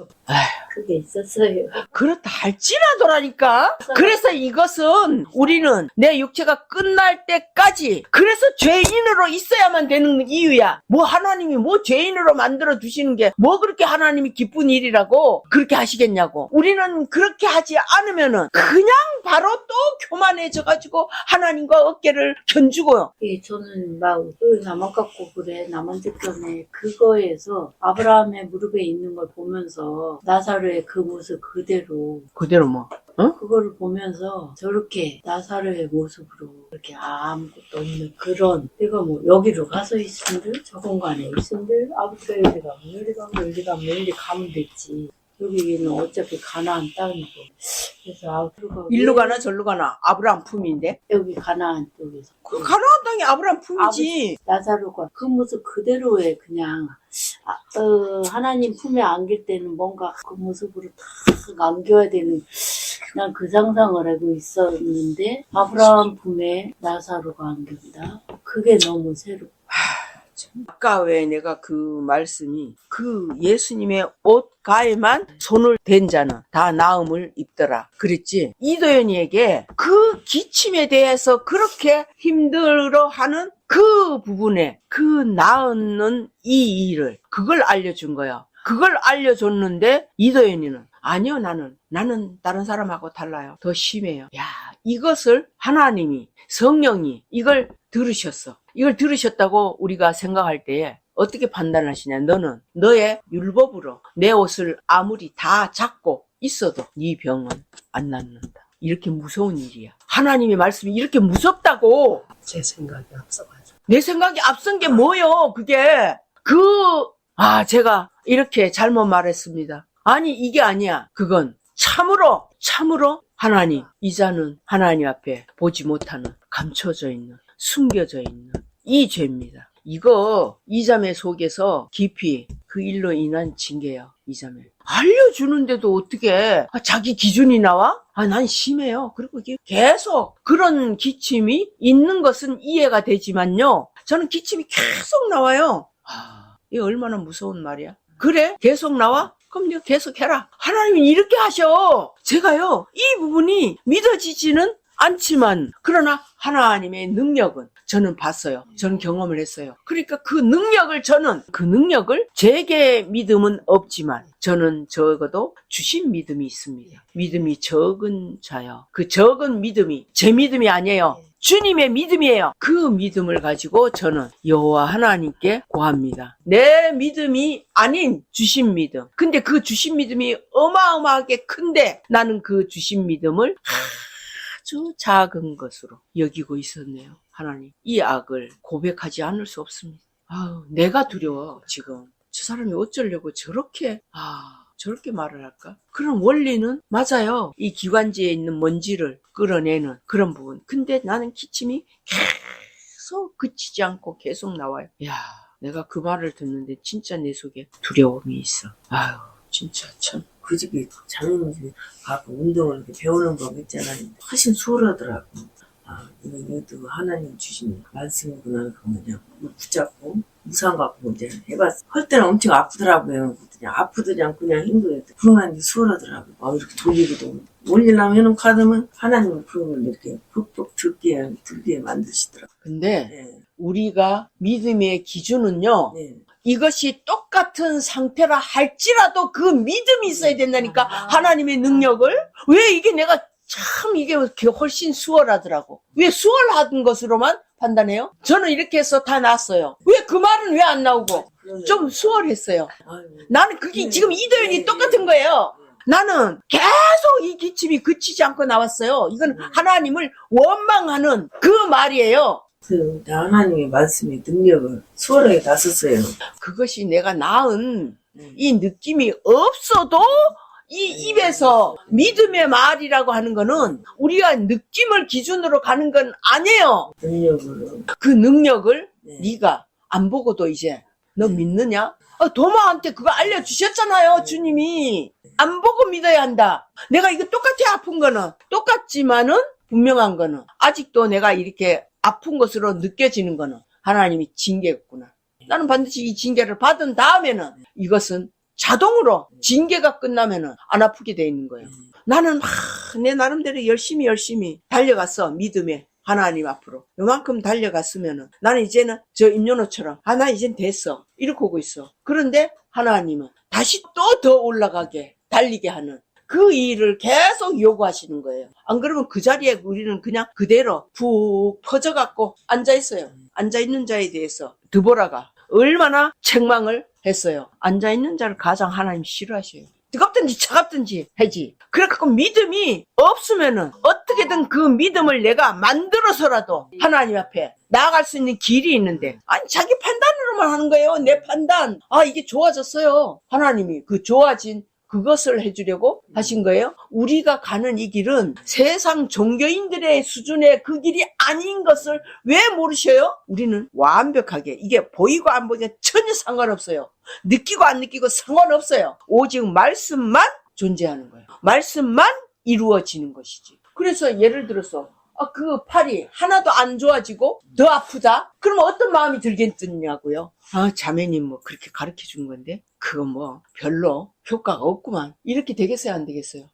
그게 있었어요. 그렇다 할지라도라니까. 그래서 이것은 우리는 내 육체가 끝날 때까지 그래서 죄인으로 있어야만 되는 이유야. 뭐 하나님이 뭐 죄인으로 만들어 주시는 게 뭐 그렇게 하나님이 기쁜 일이라고 그렇게 하시겠냐고. 우리는 그렇게 하지 않으면은 그냥 바로 또 교만해져 가지고 하나님과 어깨를 견주고요. 예, 저는 막 나만 갖고 그래 나만 듣더네 그거에서 아브라함의 무릎에 있는 걸 보면서 나사로의 그 모습 그대로 뭐 그거를 보면서 저렇게 나사로의 모습으로 이렇게 아무것도 없는 그런 내가 뭐 여기로 가서 있음들 저 공간에 있음들 아버지가 여기 가면 됐지. 여기는 어차피 가나안 땅이고 그래서 아브라함 일로 가나 절로 가나 아브라함 품인데 여기 가나안 쪽에서 그 가나안 땅이 아브라함 품이지. 나사로가 그 모습 그대로에 그냥 하나님 품에 안길 때는 뭔가 그 모습으로 탁 안겨야 되는 난 그 상상을 하고 있었는데 아브라함 품에 나사로가 안긴다. 그게 너무 새롭고 아까 왜 내가 그 말씀이 그 예수님의 옷가에만 손을 댄 자는 다 나음을 입더라 그랬지. 이도현이에게 그 기침에 대해서 그렇게 힘들어하는 그 부분에 그 나은 이 일을 그걸 알려준 거야. 그걸 알려줬는데 이도현이는 아니요 나는 다른 사람하고 달라요. 더 심해요. 야, 이것을 하나님이 성령이 이걸 들으셨어. 이걸 들으셨다고 우리가 생각할 때에 어떻게 판단하시냐. 너는 너의 율법으로 내 옷을 아무리 다 잡고 있어도 네 병은 안 낫는다. 이렇게 무서운 일이야. 하나님의 말씀이 이렇게 무섭다고. 제 생각이 앞서가지고. 내 생각이 앞선 게 뭐요? 그게 제가 이렇게 잘못 말했습니다. 아니 이게 아니야. 그건 참으로 하나님 이자는 하나님 앞에 보지 못하는 감춰져 있는 숨겨져 있는 이 죄입니다. 이거 이자매 속에서 깊이 그 일로 인한 징계예요. 이자매 알려주는데도 어떻게 자기 기준이 나와? 난 심해요. 그리고 이게 계속 그런 기침이 있는 것은 이해가 되지만요. 저는 기침이 계속 나와요. 이게 얼마나 무서운 말이야. 그래? 계속 나와? 그럼 네가 계속 해라. 하나님이 이렇게 하셔. 제가요 이 부분이 믿어지지는 않지만 그러나 하나님의 능력은 저는 봤어요. 저는 경험을 했어요. 그러니까 그 능력을 제게 믿음은 없지만 저는 적어도 주신 믿음이 있습니다. 믿음이 적은 자요. 그 적은 믿음이 제 믿음이 아니에요. 주님의 믿음이에요. 그 믿음을 가지고 저는 여호와 하나님께 구합니다. 내 믿음이 아닌 주신 믿음. 근데 그 주신 믿음이 어마어마하게 큰데 나는 그 주신 믿음을 아주 작은 것으로 여기고 있었네요. 하나님, 이 악을 고백하지 않을 수 없습니다. 내가 두려워. 지금 저 사람이 어쩌려고 저렇게 말을 할까? 그런 원리는 맞아요. 이 기관지에 있는 먼지를 끌어내는 그런 부분. 근데 나는 기침이 계속 그치지 않고 계속 나와요. 내가 그 말을 듣는데 진짜 내 속에 두려움이 있어. 진짜 참. 그 집이 자매님 집에 가끔 운동을 이렇게 배우는 법 있잖아요. 훨씬 수월하더라고. 아, 이것도 하나님 주신 말씀이구나. 그냥 붙잡고 무상 갖고 이제 해봤어. 할 때는 엄청 아프더라고요. 그냥 아프더니 않고 그냥 힘들었대. 그러면 수월하더라고. 아, 이렇게 돌리기도. 올리려면 해놓은 카드면 하나님은 그걸 이렇게 푹푹 들게 만드시더라고. 근데 네. 우리가 믿음의 기준은요. 네. 이것이 똑같은 상태라 할지라도 그 믿음이 있어야 된다니까. 하나님의 능력을. 왜 이게 내가 참 이게 훨씬 수월하더라고. 왜 수월한 것으로만 판단해요? 저는 이렇게 해서 다 났어요. 왜 그 말은 왜 안 나오고? 좀 수월했어요. 아유. 나는 그게 네. 지금 이도현이 네. 똑같은 거예요. 나는 계속 이 기침이 그치지 않고 나왔어요. 이건 하나님을 원망하는 그 말이에요. 그 하나님의 말씀의 능력을 수월하게 다 썼어요. 그것이 내가 낳은 이 느낌이 없어도 이 입에서 믿음의 말이라고 하는 거는 우리가 느낌을 기준으로 가는 건 아니에요. 능력으로. 그 능력을 네. 네가 안 보고도 이제 너 믿느냐? 도마한테 그거 알려주셨잖아요. 주님이. 안 보고 믿어야 한다. 내가 이거 똑같아. 아픈 거는 똑같지만은 분명한 거는 아직도 내가 이렇게 아픈 것으로 느껴지는 거는 하나님이 징계였구나. 나는 반드시 이 징계를 받은 다음에는 이것은 자동으로 징계가 끝나면은 안 아프게 돼 있는 거예요. 나는 내 나름대로 열심히 달려갔어. 믿음에 하나님 앞으로 요만큼 달려갔으면은 나는 이제는 저 임연호처럼 나 이젠 됐어 이렇게 오고 있어. 그런데 하나님은 다시 또 더 올라가게 달리게 하는 그 일을 계속 요구하시는 거예요. 안 그러면 그 자리에 우리는 그냥 그대로 푹 퍼져갖고 앉아있어요. 앉아있는 자에 대해서 드보라가 얼마나 책망을 했어요. 앉아있는 자를 가장 하나님 싫어하셔요. 뜨겁든지 차갑든지 하지. 그래갖고 믿음이 없으면은 어떻게든 그 믿음을 내가 만들어서라도 하나님 앞에 나아갈 수 있는 길이 있는데, 아니 자기 판단으로만 하는 거예요. 내 판단. 이게 좋아졌어요. 하나님이 그 좋아진 그것을 해주려고 하신 거예요. 우리가 가는 이 길은 세상 종교인들의 수준의 그 길이 아닌 것을 왜 모르셔요? 우리는 완벽하게 이게 보이고 안 보이고 전혀 상관없어요. 느끼고 안 느끼고 상관없어요. 오직 말씀만 존재하는 거예요. 말씀만 이루어지는 것이지. 그래서 예를 들어서 그 팔이 하나도 안 좋아지고 더 아프다? 그러면 어떤 마음이 들겠느냐고요. 자매님 뭐 그렇게 가르쳐 준 건데 그거 뭐 별로 효과가 없구만. 이렇게 되겠어요, 안 되겠어요?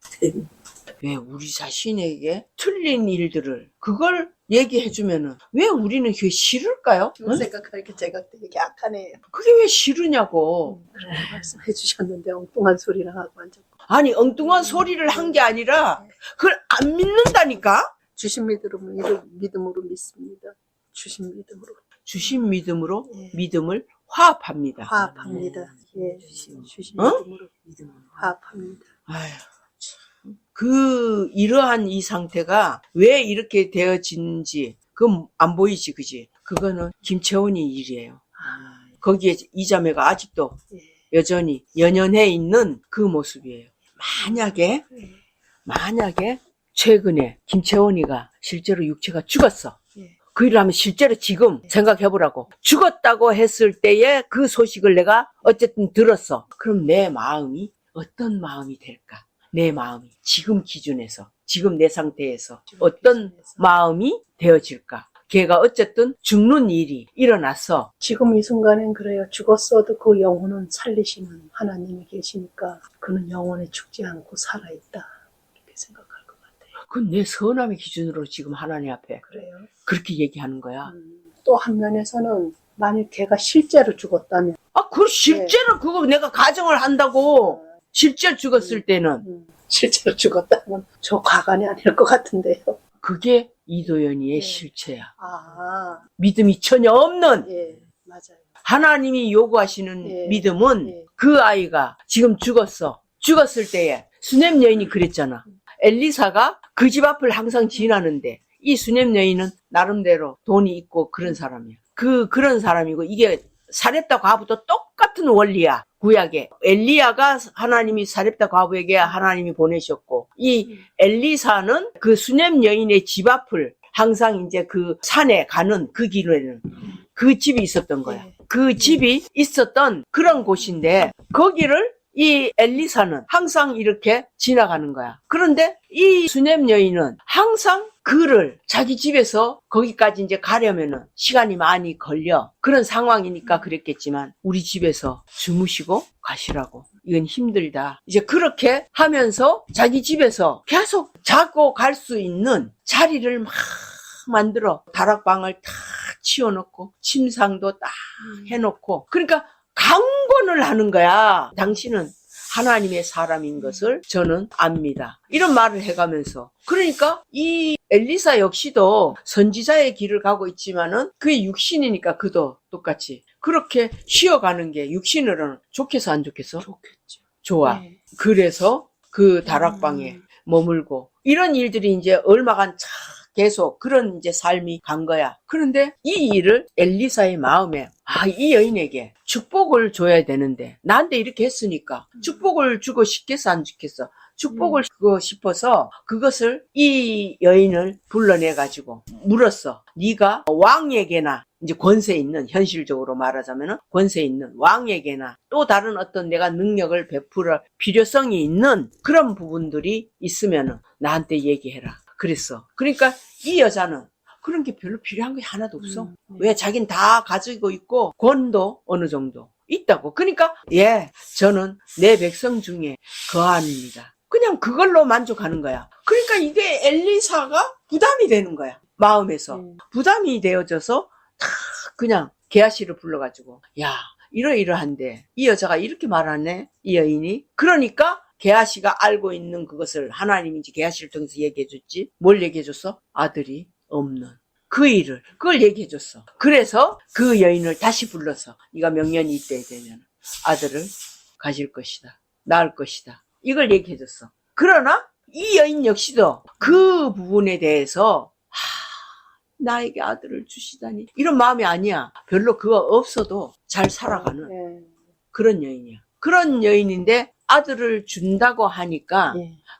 왜 우리 자신에게 틀린 일들을 그걸 얘기해주면은 왜 우리는 그게 싫을까요? 그 생각하니까 제가 되게 약하네요. 그게 왜 싫으냐고. 그렇게 말씀해 주셨는데 엉뚱한 소리를 하고 앉았고. 아니 엉뚱한 소리를 한 게 아니라 그걸 안 믿는다니까. 주신 믿음으로 믿습니다. 주신 믿음으로. 주신 믿음으로 예. 믿음을 화합합니다. 화합합니다. 예, 주신 어? 믿음으로 화합합니다. 아휴, 참. 이러한 이 상태가 왜 이렇게 되어진지, 그건 안 보이지, 그지? 그거는 김채원이 일이에요. 거기에 이 자매가 아직도 예. 여전히 연연해 있는 그 모습이에요. 만약에 최근에 김채원이가 실제로 육체가 죽었어. 예. 그 일을 하면 실제로 지금 생각해보라고. 죽었다고 했을 때의 그 소식을 내가 어쨌든 들었어. 그럼 내 마음이 어떤 마음이 될까? 내 마음이 지금 기준에서, 지금 내 상태에서 어떤 마음이 되어질까? 걔가 어쨌든 죽는 일이 일어났어. 지금 이 순간엔 그래요. 죽었어도 그 영혼은 살리시는 하나님이 계시니까 그는 영원히 죽지 않고 살아있다. 이렇게 생각할 것 같아요. 그건 내 선함의 기준으로 지금 하나님 앞에 그래요. 그렇게 얘기하는 거야. 또 한 면에서는 만약 걔가 실제로 죽었다면 그 실제로 그거 내가 가정을 한다고. 실제로 죽었을 때는 실제로 죽었다면 저 과간이 아닐 것 같은데요. 그게 이도연이의 예. 실체야. 믿음이 전혀 없는 예, 맞아요. 하나님이 요구하시는 예. 믿음은 예. 그 아이가 지금 죽었어. 죽었을 때에 수냄 여인이 그랬잖아. 엘리사가 그 집 앞을 항상 지나는데 이 수냄 여인은 나름대로 돈이 있고 그런 사람이야. 그런 사람이고 이게 사렙다 과부도 똑같은 원리야. 구약에 엘리야가 하나님이 사렙다 과부에게 하나님이 보내셨고 이 엘리사는 그 수냄 여인의 집 앞을 항상 이제 그 산에 가는 그 길에는 그 집이 있었던 거야. 그 집이 있었던 그런 곳인데 거기를 이 엘리사는 항상 이렇게 지나가는 거야. 그런데 이 수넴 여인은 항상 그를 자기 집에서 거기까지 이제 가려면은 시간이 많이 걸려. 그런 상황이니까 그랬겠지만 우리 집에서 주무시고 가시라고. 이건 힘들다. 이제 그렇게 하면서 자기 집에서 계속 자고 갈 수 있는 자리를 막 만들어 다락방을 다 치워놓고 침상도 딱 해놓고 그러니까 강권을 하는 거야. 당신은 하나님의 사람인 것을 저는 압니다. 이런 말을 해가면서 그러니까 이 엘리사 역시도 선지자의 길을 가고 있지만은 그게 육신이니까 그도 똑같이 그렇게 쉬어가는 게 육신으로는 좋겠어 안 좋겠어? 좋겠죠. 좋아. 네. 그래서 그 다락방에 머물고 이런 일들이 이제 얼마간 계속 그런 이제 삶이 간 거야. 그런데 이 일을 엘리사의 마음에 이 여인에게 축복을 줘야 되는데 나한테 이렇게 했으니까 축복을 주고 싶겠어 안 주겠어? 축복을 주고 싶어서 그것을 이 여인을 불러내가지고 물었어. 네가 왕에게나 이제 권세 있는 현실적으로 말하자면은 권세 있는 왕에게나 또 다른 어떤 내가 능력을 베풀어 필요성이 있는 그런 부분들이 있으면은 나한테 얘기해라. 그랬어. 그러니까 이 여자는 그런 게 별로 필요한 게 하나도 없어. 왜 자긴 다 가지고 있고 권도 어느 정도 있다고. 그러니까 저는 내 백성 중에 거하입니다. 그냥 그걸로 만족하는 거야. 그러니까 이게 엘리사가 부담이 되는 거야. 마음에서. 부담이 되어져서 다 그냥 게하시를 불러가지고 이러이러한데 이 여자가 이렇게 말하네. 이 여인이. 그러니까 게하시가 알고 있는 그것을 하나님인지 게하시를 통해서 얘기해줬지. 뭘 얘기해줬어? 아들이 없는 그 일을 그걸 얘기해줬어. 그래서 그 여인을 다시 불러서 네가 명년이 이때 되면 아들을 가질 것이다. 낳을 것이다. 이걸 얘기해줬어. 그러나 이 여인 역시도 그 부분에 대해서 나에게 아들을 주시다니 이런 마음이 아니야. 별로 그거 없어도 잘 살아가는 그런 여인이야. 그런 여인인데 아들을 준다고 하니까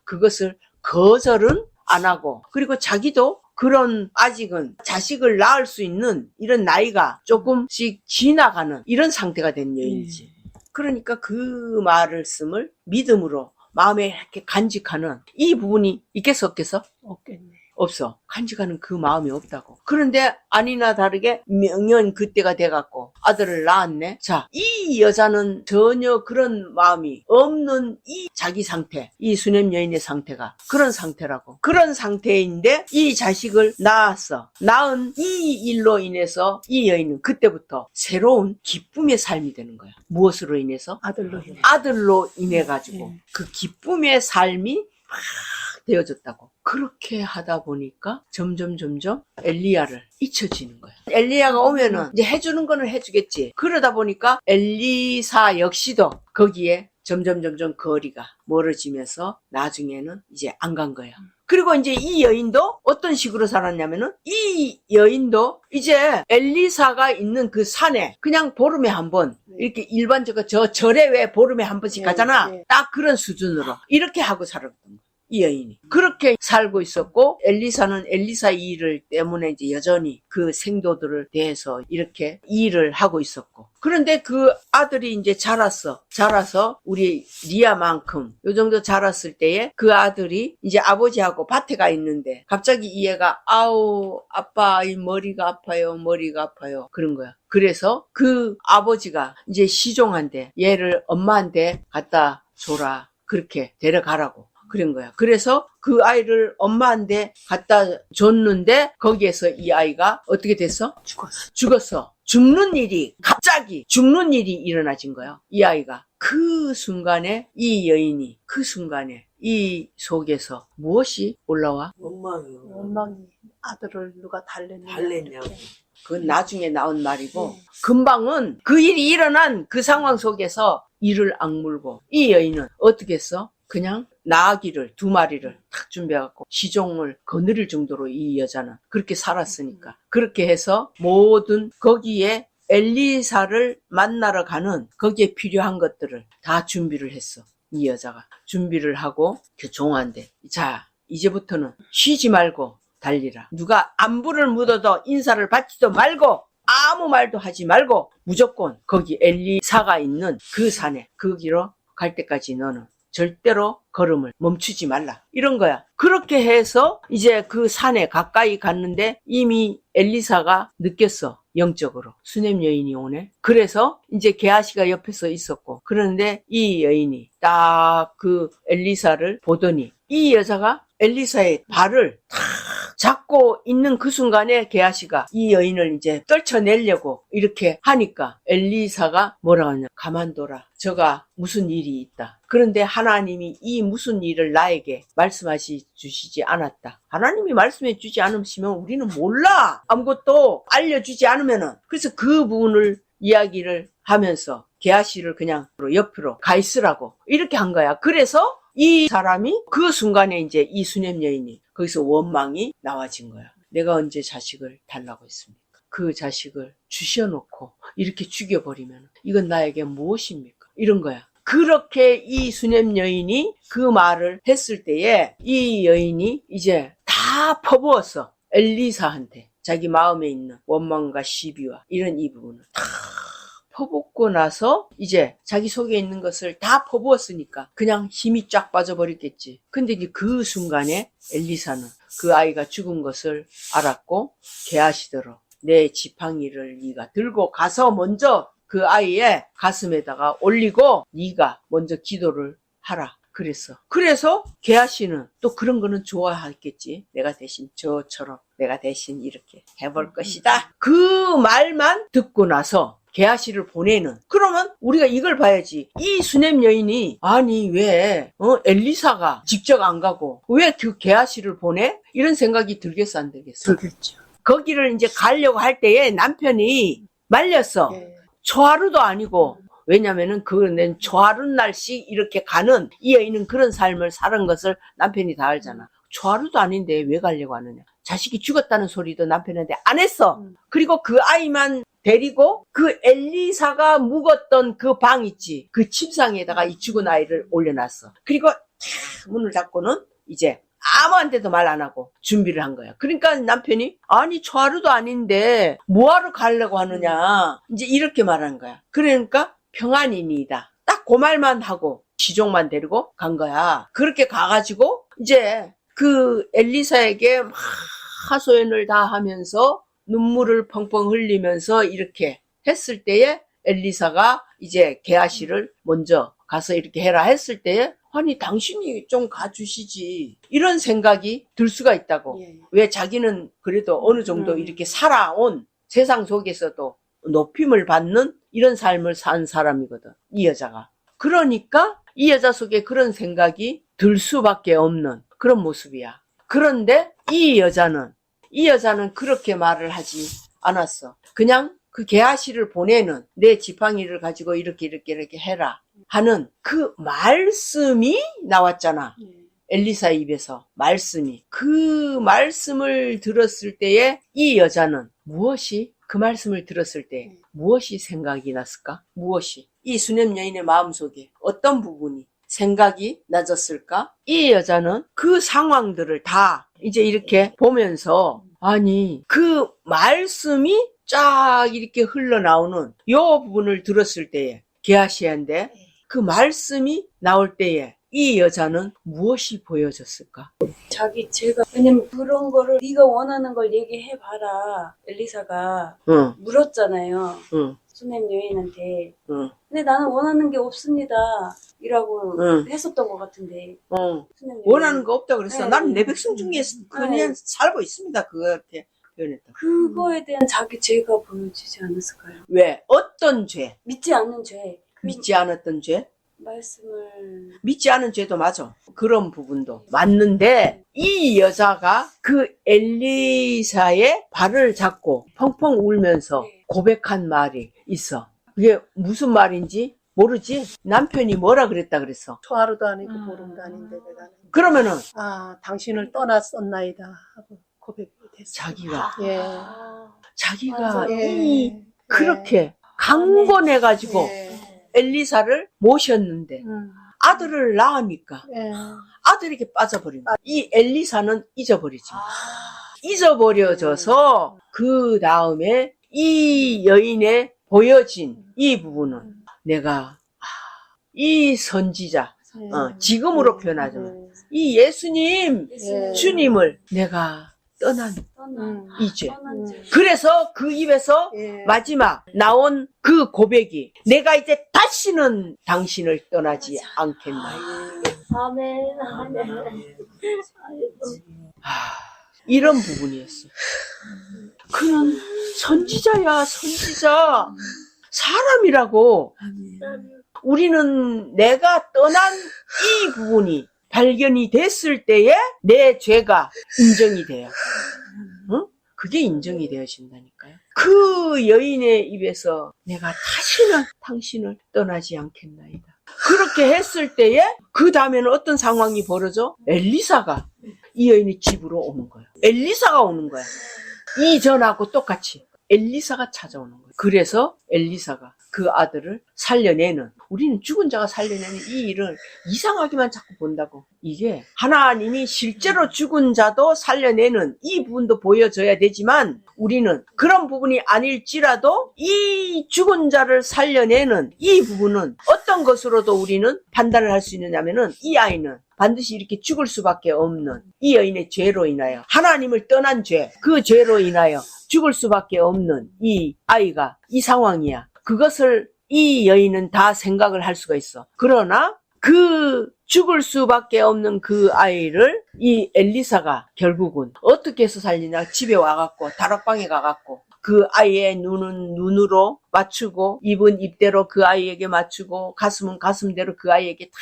그것을 거절은 안 하고 그리고 자기도 그런 아직은 자식을 낳을 수 있는 이런 나이가 조금씩 지나가는 이런 상태가 된 여인이지. 그러니까 그 말씀을 믿음으로 마음에 이렇게 간직하는 이 부분이 있겠어 없겠어? 없겠네. 없어. 간직하는 그 마음이 없다고. 그런데 아니나 다르게 명년 그때가 돼갖고 아들을 낳았네. 자, 이 여자는 전혀 그런 마음이 없는 이 자기 상태, 이 수넴 여인의 상태가 그런 상태라고. 그런 상태인데 이 자식을 낳았어. 낳은 이 일로 인해서 이 여인은 그때부터 새로운 기쁨의 삶이 되는 거야. 무엇으로 인해서? 아들로 인해가지고 그 기쁨의 삶이 막 되어졌다고. 그렇게 하다 보니까 점점 엘리야를 잊혀지는 거야. 엘리야가 오면은 이제 해주는 거는 해주겠지. 그러다 보니까 엘리사 역시도 거기에 점점 거리가 멀어지면서 나중에는 이제 안 간 거야. 그리고 이제 이 여인도 어떤 식으로 살았냐면은 이 여인도 이제 엘리사가 있는 그 산에 그냥 보름에 한 번 이렇게 일반적으로 저 절에 왜 보름에 한 번씩 가잖아. 딱 그런 수준으로 이렇게 하고 살았던 거야. 이 여인이 그렇게 살고 있었고 엘리사는 엘리사 일을 때문에 이제 여전히 그 생도들을 대해서 이렇게 일을 하고 있었고 그런데 그 아들이 이제 자라서 우리 리아만큼 요 정도 자랐을 때에 그 아들이 이제 아버지하고 밭에 가 있는데 갑자기 이 애가 아빠 이 머리가 아파요 그런 거야. 그래서 그 아버지가 이제 시종한테 얘를 엄마한테 갖다 줘라 그렇게 데려가라고 그런 거야. 그래서 그 아이를 엄마한테 갖다 줬는데 거기에서 이 아이가 어떻게 됐어? 죽었어. 갑자기 죽는 일이 일어나진 거야. 이 아이가. 그 순간에 이 여인이 그 순간에 이 속에서 무엇이 올라와? 원망이 아들을 누가 달랬냐고. 그건 나중에 나온 말이고 금방은 그 일이 일어난 그 상황 속에서 이를 악물고 이 여인은 어떻게 했어? 그냥 나아기를 2마리를 탁 준비해갖고 시종을 거느릴 정도로 이 여자는 그렇게 살았으니까 그렇게 해서 모든 거기에 엘리사를 만나러 가는 거기에 필요한 것들을 다 준비를 했어. 이 여자가 준비를 하고 그 종한테 자 이제부터는 쉬지 말고 달리라. 누가 안부를 묻어도 인사를 받지도 말고 아무 말도 하지 말고 무조건 거기 엘리사가 있는 그 산에 거기로 갈 때까지 너는 절대로 걸음을 멈추지 말라. 이런 거야. 그렇게 해서 이제 그 산에 가까이 갔는데 이미 엘리사가 느꼈어. 영적으로. 수냄 여인이 오네. 그래서 이제 게하시가 옆에서 있었고, 그런데 이 여인이 딱 그 엘리사를 보더니 이 여자가 엘리사의 발을 탁 잡고 있는 그 순간에 게하시가 이 여인을 이제 떨쳐내려고 이렇게 하니까 엘리사가 뭐라고 하냐. 가만둬라. 저가 무슨 일이 있다. 그런데 하나님이 이 무슨 일을 나에게 말씀하시 주시지 않았다. 하나님이 말씀해 주지 않으시면 우리는 몰라. 아무것도 알려주지 않으면은. 그래서 그 부분을 이야기를 하면서 게하시를 그냥 옆으로 가 있으라고 이렇게 한 거야. 그래서 이 사람이 그 순간에 이제 이 수냄 여인이 거기서 원망이 나와진 거야. 내가 언제 자식을 달라고 했습니까? 그 자식을 주셔놓고 이렇게 죽여버리면 이건 나에게 무엇입니까? 이런 거야. 그렇게 이 수냄 여인이 그 말을 했을 때에 이 여인이 이제 다 퍼부었어. 엘리사한테 자기 마음에 있는 원망과 시비와 이런 이 부분을 다 퍼붓고 나서 이제 자기 속에 있는 것을 다 퍼부었으니까 그냥 힘이 쫙 빠져버렸겠지. 근데 이제 그 순간에 엘리사는 그 아이가 죽은 것을 알았고 게하시더러 내 지팡이를 네가 들고 가서 먼저 그 아이의 가슴에다가 올리고 네가 먼저 기도를 하라. 그랬어. 그래서 게하시는 또 그런 거는 좋아했겠지. 내가 대신 저처럼 내가 대신 이렇게 해볼 것이다. 그 말만 듣고 나서 게하시를 보내는. 그러면 우리가 이걸 봐야지. 이 수냄 여인이 아니 왜 엘리사가 직접 안 가고 왜 그 게하시를 보내? 이런 생각이 들겠어 안 들겠어? 들겠죠. 거기를 이제 가려고 할 때에 남편이 말렸어. 예. 초하루도 아니고. 왜냐면은 그는 초하루 날씩 이렇게 가는 이 여인은 그런 삶을 사는 것을 남편이 다 알잖아. 초하루도 아닌데 왜 가려고 하느냐. 자식이 죽었다는 소리도 남편한테 안 했어. 그리고 그 아이만 데리고 그 엘리사가 묵었던 그 방 있지. 그 침상에다가 이 죽은 아이를 올려놨어. 그리고 문을 닫고는 이제 아무한테도 말 안 하고 준비를 한 거야. 그러니까 남편이 아니 초하루도 아닌데 뭐하러 가려고 하느냐. 이제 이렇게 말한 거야. 그러니까 평안이니다. 딱 그 말만 하고 시종만 데리고 간 거야. 그렇게 가가지고 이제 그 엘리사에게 막 하소연을 다 하면서 눈물을 펑펑 흘리면서 이렇게 했을 때에 엘리사가 이제 게하시를 먼저 가서 이렇게 해라 했을 때에 아니 당신이 좀 가주시지 이런 생각이 들 수가 있다고. 예. 왜 자기는 그래도 어느 정도 이렇게 살아온 세상 속에서도 높임을 받는 이런 삶을 산 사람이거든 이 여자가. 그러니까 이 여자 속에 그런 생각이 들 수밖에 없는 그런 모습이야. 그런데 이 여자는 그렇게 말을 하지 않았어. 그냥 그 게하시를 보내는 내 지팡이를 가지고 이렇게 해라 하는 그 말씀이 나왔잖아. 엘리사 입에서 말씀이. 그 말씀을 들었을 때에 이 여자는 그 말씀을 들었을 때 무엇이 생각이 났을까? 무엇이? 이 수냄 여인의 마음속에 어떤 부분이 생각이 나졌을까? 이 여자는 그 상황들을 다 이제 이렇게 보면서 아니 그 말씀이 쫙 이렇게 흘러나오는 요 부분을 들었을 때에 게하시한테 그 말씀이 나올 때에 이 여자는 무엇이 보여졌을까? 왜냐면 그런 거를 네가 원하는 걸 얘기해봐라. 엘리사가 응, 물었잖아요. 응, 수냄 여인한테. 응, 근데 나는 원하는 게 없습니다. 이라고 응. 했었던 것 같은데. 응. 수냄 여인. 원하는 거 없다 그랬어. 네. 나는 내 백성 중에 그냥 살고 있습니다. 그렇게 표현했다. 그거에 대한 자기 죄가 보여지지 않았을까요? 왜? 어떤 죄? 믿지 않는 죄. 믿지 않았던 죄? 말씀을. 믿지 않은 죄도 맞아. 그런 부분도 맞는데 이 여자가 그 엘리사의 발을 잡고 펑펑 울면서 고백한 말이 있어. 그게 무슨 말인지 모르지? 남편이 뭐라 그랬다 그랬어. 초하루도 아니고 보름도 아닌데 내가 그러면은 당신을 떠났었나이다 하고 고백이 됐어. 자기가 맞아. 그렇게 강권해가지고 엘리사를 모셨는데 아들을 낳으니까 아들에게 빠져버린 거야. 이 엘리사는 잊어버리지. 잊어버려져서 그 다음에 이 여인의 보여진 이 부분은 내가 이 선지자, 지금으로 표현하자면 이 예수님, 예. 주님을 내가 떠난 떠난 이제. 떠난 죄. 그래서 그 입에서 예. 마지막 나온 그 고백이 내가 이제 다시는 당신을 떠나지 않겠나. 아멘, 아멘. 이런 부분이었어. 그는 선지자야, 선지자. 사람이라고. 우리는 내가 떠난 이 부분이 발견이 됐을 때에 내 죄가 인정이 돼요. 응? 그게 인정이 되어진다니까요. 그 여인의 입에서 내가 다시는 당신을 떠나지 않겠나이다. 그렇게 했을 때에 그 다음에는 어떤 상황이 벌어져? 엘리사가 이 여인의 집으로 오는 거야. 엘리사가 오는 거야. 이전하고 똑같이 엘리사가 찾아오는 거야. 그래서 엘리사가 그 아들을 살려내는, 우리는 죽은 자가 살려내는 이 일을 이상하게만 자꾸 본다고. 이게 하나님이 실제로 죽은 자도 살려내는 이 부분도 보여줘야 되지만 우리는 그런 부분이 아닐지라도 이 죽은 자를 살려내는 이 부분은 어떤 것으로도 우리는 판단을 할 수 있느냐면은 이 아이는 반드시 이렇게 죽을 수밖에 없는 이 여인의 죄로 인하여, 하나님을 떠난 죄, 그 죄로 인하여 죽을 수밖에 없는 이 아이가 이 상황이야. 그것을 이 여인은 다 생각을 할 수가 있어. 그러나 그 죽을 수밖에 없는 그 아이를 이 엘리사가 결국은 어떻게 해서 살리냐. 집에 와갖고 다락방에 가갖고 그 아이의 눈은 눈으로 맞추고 입은 입대로 그 아이에게 맞추고 가슴은 가슴대로 그 아이에게 다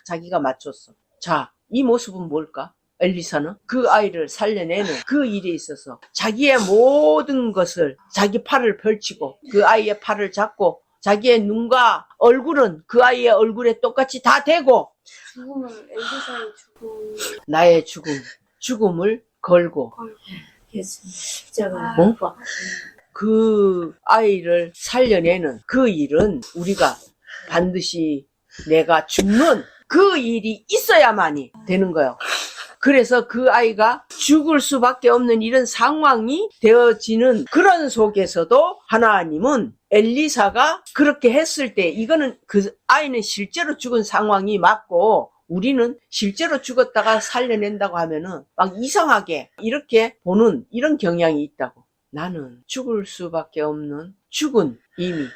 자기가 맞췄어. 자, 이 모습은 뭘까? 엘리사는 그 아이를 살려내는 그 일에 있어서 자기의 모든 것을, 자기 팔을 펼치고 그 아이의 팔을 잡고 자기의 눈과 얼굴은 그 아이의 얼굴에 똑같이 다 대고 죽음을 엘리사의 죽음 나의 죽음을 걸고 예수님 십자가 어? 그 아이를 살려내는 그 일은 우리가 반드시 내가 죽는 그 일이 있어야만이 되는 거예요. 그래서 그 아이가 죽을 수밖에 없는 이런 상황이 되어지는 그런 속에서도 하나님은 엘리사가 그렇게 했을 때, 이거는 그 아이는 실제로 죽은 상황이 맞고 우리는 실제로 죽었다가 살려낸다고 하면은 막 이상하게 이렇게 보는 이런 경향이 있다고. 나는 죽을 수밖에 없는 이미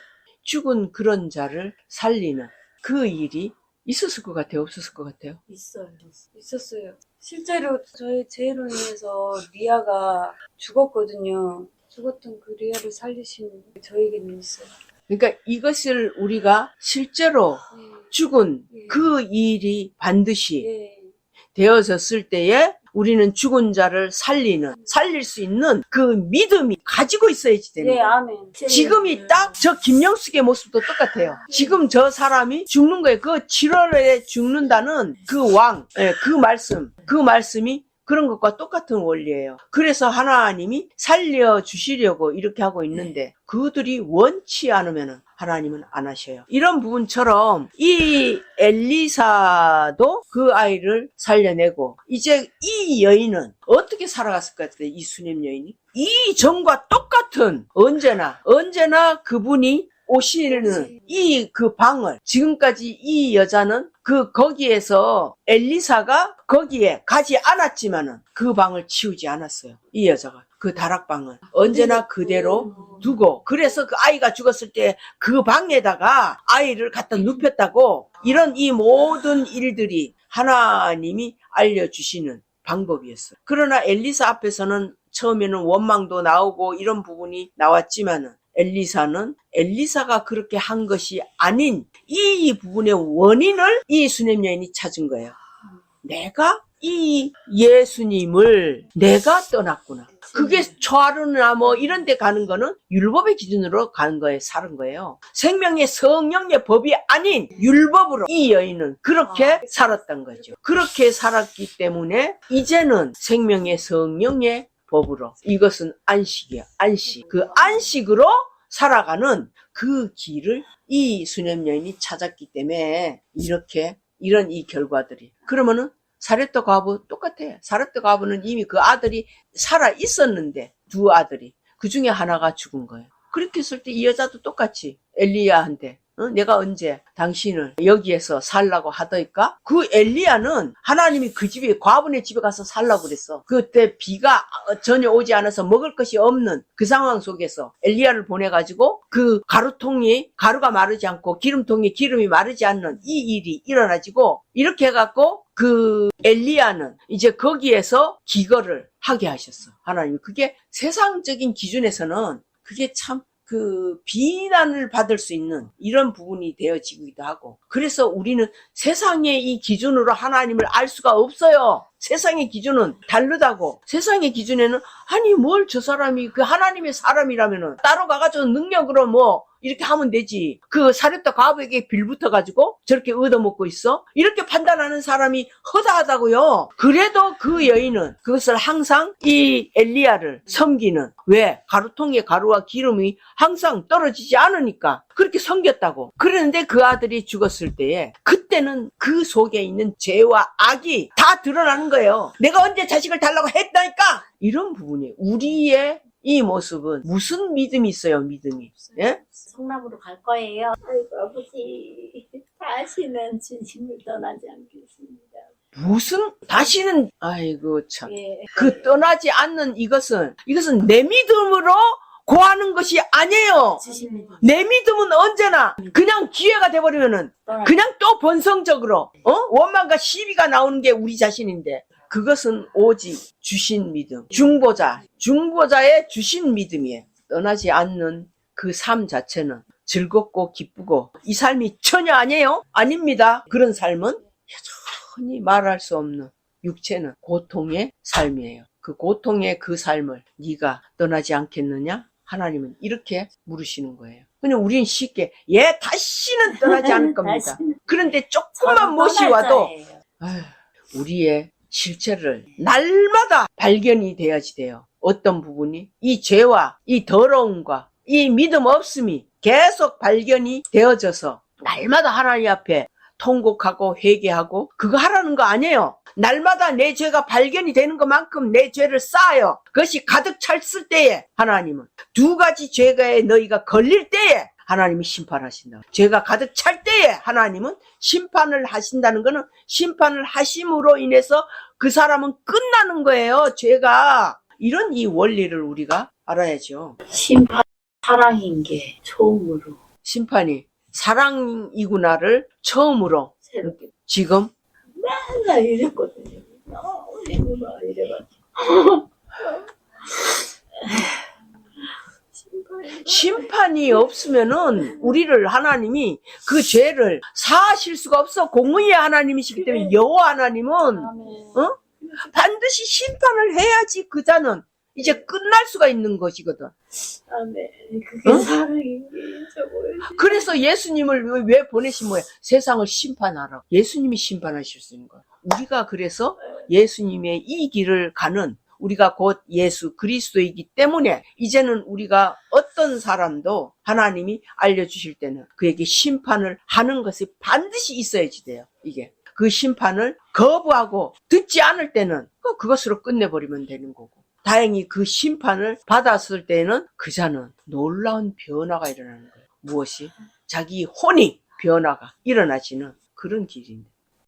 죽은 그런 자를 살리는 그 일이 있었을 것 같아요? 없었을 것 같아요? 있었어요. 실제로 저의 죄로 인해서 리아가 죽었거든요. 죽었던 그 리아를 살리신 저에게는 있어요. 그러니까 이것을 우리가 실제로 죽은 그 일이 반드시 예. 되어졌을 때에 우리는 죽은 자를 살릴 수 있는 그 믿음이 가지고 있어야지 되는 예, 거예요. 아멘. 지금이 딱 저 김영숙의 모습도 똑같아요. 지금 저 사람이 죽는 거예요. 그 7월에 죽는다는 그 왕, 그 말씀이 그런 것과 똑같은 원리예요. 그래서 하나님이 살려주시려고 이렇게 하고 있는데 그들이 원치 않으면 하나님은 안 하셔요. 이런 부분처럼 이 엘리사도 그 아이를 살려내고 이제 이 여인은 어떻게 살아갔을 것 같아요? 이 수냄 여인이 이 전과 똑같은 언제나 그분이 오시는 이 그 방을, 지금까지 이 여자는 거기에서 엘리사가 거기에 가지 않았지만은 그 방을 치우지 않았어요. 이 여자가 그 다락방을 언제나 그대로 두고, 그래서 그 아이가 죽었을 때 그 방에다가 아이를 갖다 눕혔다고. 이런 이 모든 일들이 하나님이 알려주시는 방법이었어요. 그러나 엘리사 앞에서는 처음에는 원망도 나오고 이런 부분이 나왔지만은 엘리사가 그렇게 한 것이 아닌 이 부분의 원인을 이 수냄 여인이 찾은 거예요. 내가 이 예수님을 내가 떠났구나. 그게 초하루나 뭐 이런 데 가는 거는 율법의 기준으로 가는 거예요. 사는 거예요. 생명의 성령의 법이 아닌 율법으로 이 여인은 그렇게 살았던 거죠. 그렇게 살았기 때문에 이제는 생명의 성령의 법으로, 이것은 안식이야. 안식. 그 안식으로 살아가는 그 길을 이 수냄 여인이 찾았기 때문에 이런 이 결과들이. 그러면은 사렙도 과부 똑같아요. 사렙도 과부는 이미 그 아들이 살아 있었는데, 두 아들이 그 중에 하나가 죽은 거예요. 그렇게 했을 때 이 여자도 똑같이 엘리야한테 내가 언제 당신을 여기에서 살라고 하더니까 그 엘리야는 하나님이 그 집에 과부의 집에 가서 살라고 그랬어. 그때 비가 전혀 오지 않아서 먹을 것이 없는 그 상황 속에서 엘리야를 보내가지고 그 가루통이 가루가 마르지 않고 기름통이 기름이 마르지 않는 이 일이 일어나지고 이렇게 해갖고 그 엘리야는 이제 거기에서 기거를 하게 하셨어. 하나님이. 그게 세상적인 기준에서는 그게 참 그 비난을 받을 수 있는 이런 부분이 되어지기도 하고, 그래서 우리는 세상의 이 기준으로 하나님을 알 수가 없어요. 세상의 기준은 다르다고. 세상의 기준에는 아니 뭘 저 사람이 그 하나님의 사람이라면은 따로 가가지고 능력으로 뭐 이렇게 하면 되지. 그 사렙다 과부에게 빌붙어가지고 저렇게 얻어먹고 있어? 이렇게 판단하는 사람이 허다하다고요. 그래도 그 여인은 그것을 항상 이 엘리야를 섬기는, 왜? 가루통에 가루와 기름이 항상 떨어지지 않으니까 그렇게 섬겼다고. 그런데 그 아들이 죽었을 때에 그때는 그 속에 있는 죄와 악이 다 드러나는 거예요. 내가 언제 자식을 달라고 했다니까? 이런 부분이 우리의 이 모습은 무슨 믿음이 있어요, 믿음이. 예? 성남으로 갈 거예요. 아이고 아버지, 다시는 주님을 떠나지 않겠습니다. 무슨 다시는, 아이고 참. 예. 그 떠나지 않는 이것은 내 믿음으로 고하는 것이 아니에요. 주십니다. 내 믿음은 언제나 그냥 기회가 돼버리면은 그냥 또 본성적으로 원망과 시비가 나오는 게 우리 자신인데, 그것은 오직 주신 믿음, 중보자의 주신 믿음이에요. 떠나지 않는 그 삶 자체는 즐겁고 기쁘고, 이 삶이 전혀 아니에요? 아닙니다. 그런 삶은 여전히 말할 수 없는 육체는 고통의 삶이에요. 그 고통의 그 삶을 네가 떠나지 않겠느냐? 하나님은 이렇게 물으시는 거예요. 그냥 우리는 쉽게 다시는 떠나지 않을 겁니다. 그런데 조금만 못이 와도 우리의 실체를 날마다 발견이 돼야지 돼요. 어떤 부분이 이 죄와 이 더러움과 이 믿음 없음이 계속 발견이 되어져서 날마다 하나님 앞에 통곡하고 회개하고 그거 하라는 거 아니에요. 날마다 내 죄가 발견이 되는 것만큼 내 죄를 쌓아요. 그것이 가득 찼을 때에 하나님은 두 가지 죄가에 너희가 걸릴 때에 하나님이 심판하신다. 죄가 가득 찰 때에 하나님은 심판을 하신다는 것은 심판을 하심으로 인해서 그 사람은 끝나는 거예요. 죄가. 이런 이 원리를 우리가 알아야죠. 심판 사랑인 게 처음으로 심판이 사랑이구나를 처음으로 새롭게 지금 맨날 이랬거든요. 너무 힘들어 이래가지고. 심판이 없으면은 우리를 하나님이 그 죄를 사하실 수가 없어. 공의의 하나님이시기 때문에 여호와 하나님은 반드시 심판을 해야지 그 자는 이제 끝날 수가 있는 것이거든. 아멘. 그게 사랑인 게 잊어버려. 그래서 예수님을 왜 보내신 거예요? 세상을 심판하라. 예수님이 심판하실 수 있는 거예요. 우리가 그래서 예수님의 이 길을 가는, 우리가 곧 예수 그리스도이기 때문에 이제는 우리가 어떤 사람도 하나님이 알려주실 때는 그에게 심판을 하는 것이 반드시 있어야지 돼요. 이게 그 심판을 거부하고 듣지 않을 때는 그것으로 끝내버리면 되는 거고, 다행히 그 심판을 받았을 때는 그 자는 놀라운 변화가 일어나는 거예요. 무엇이? 자기 혼이 변화가 일어나지는 그런 길입니다.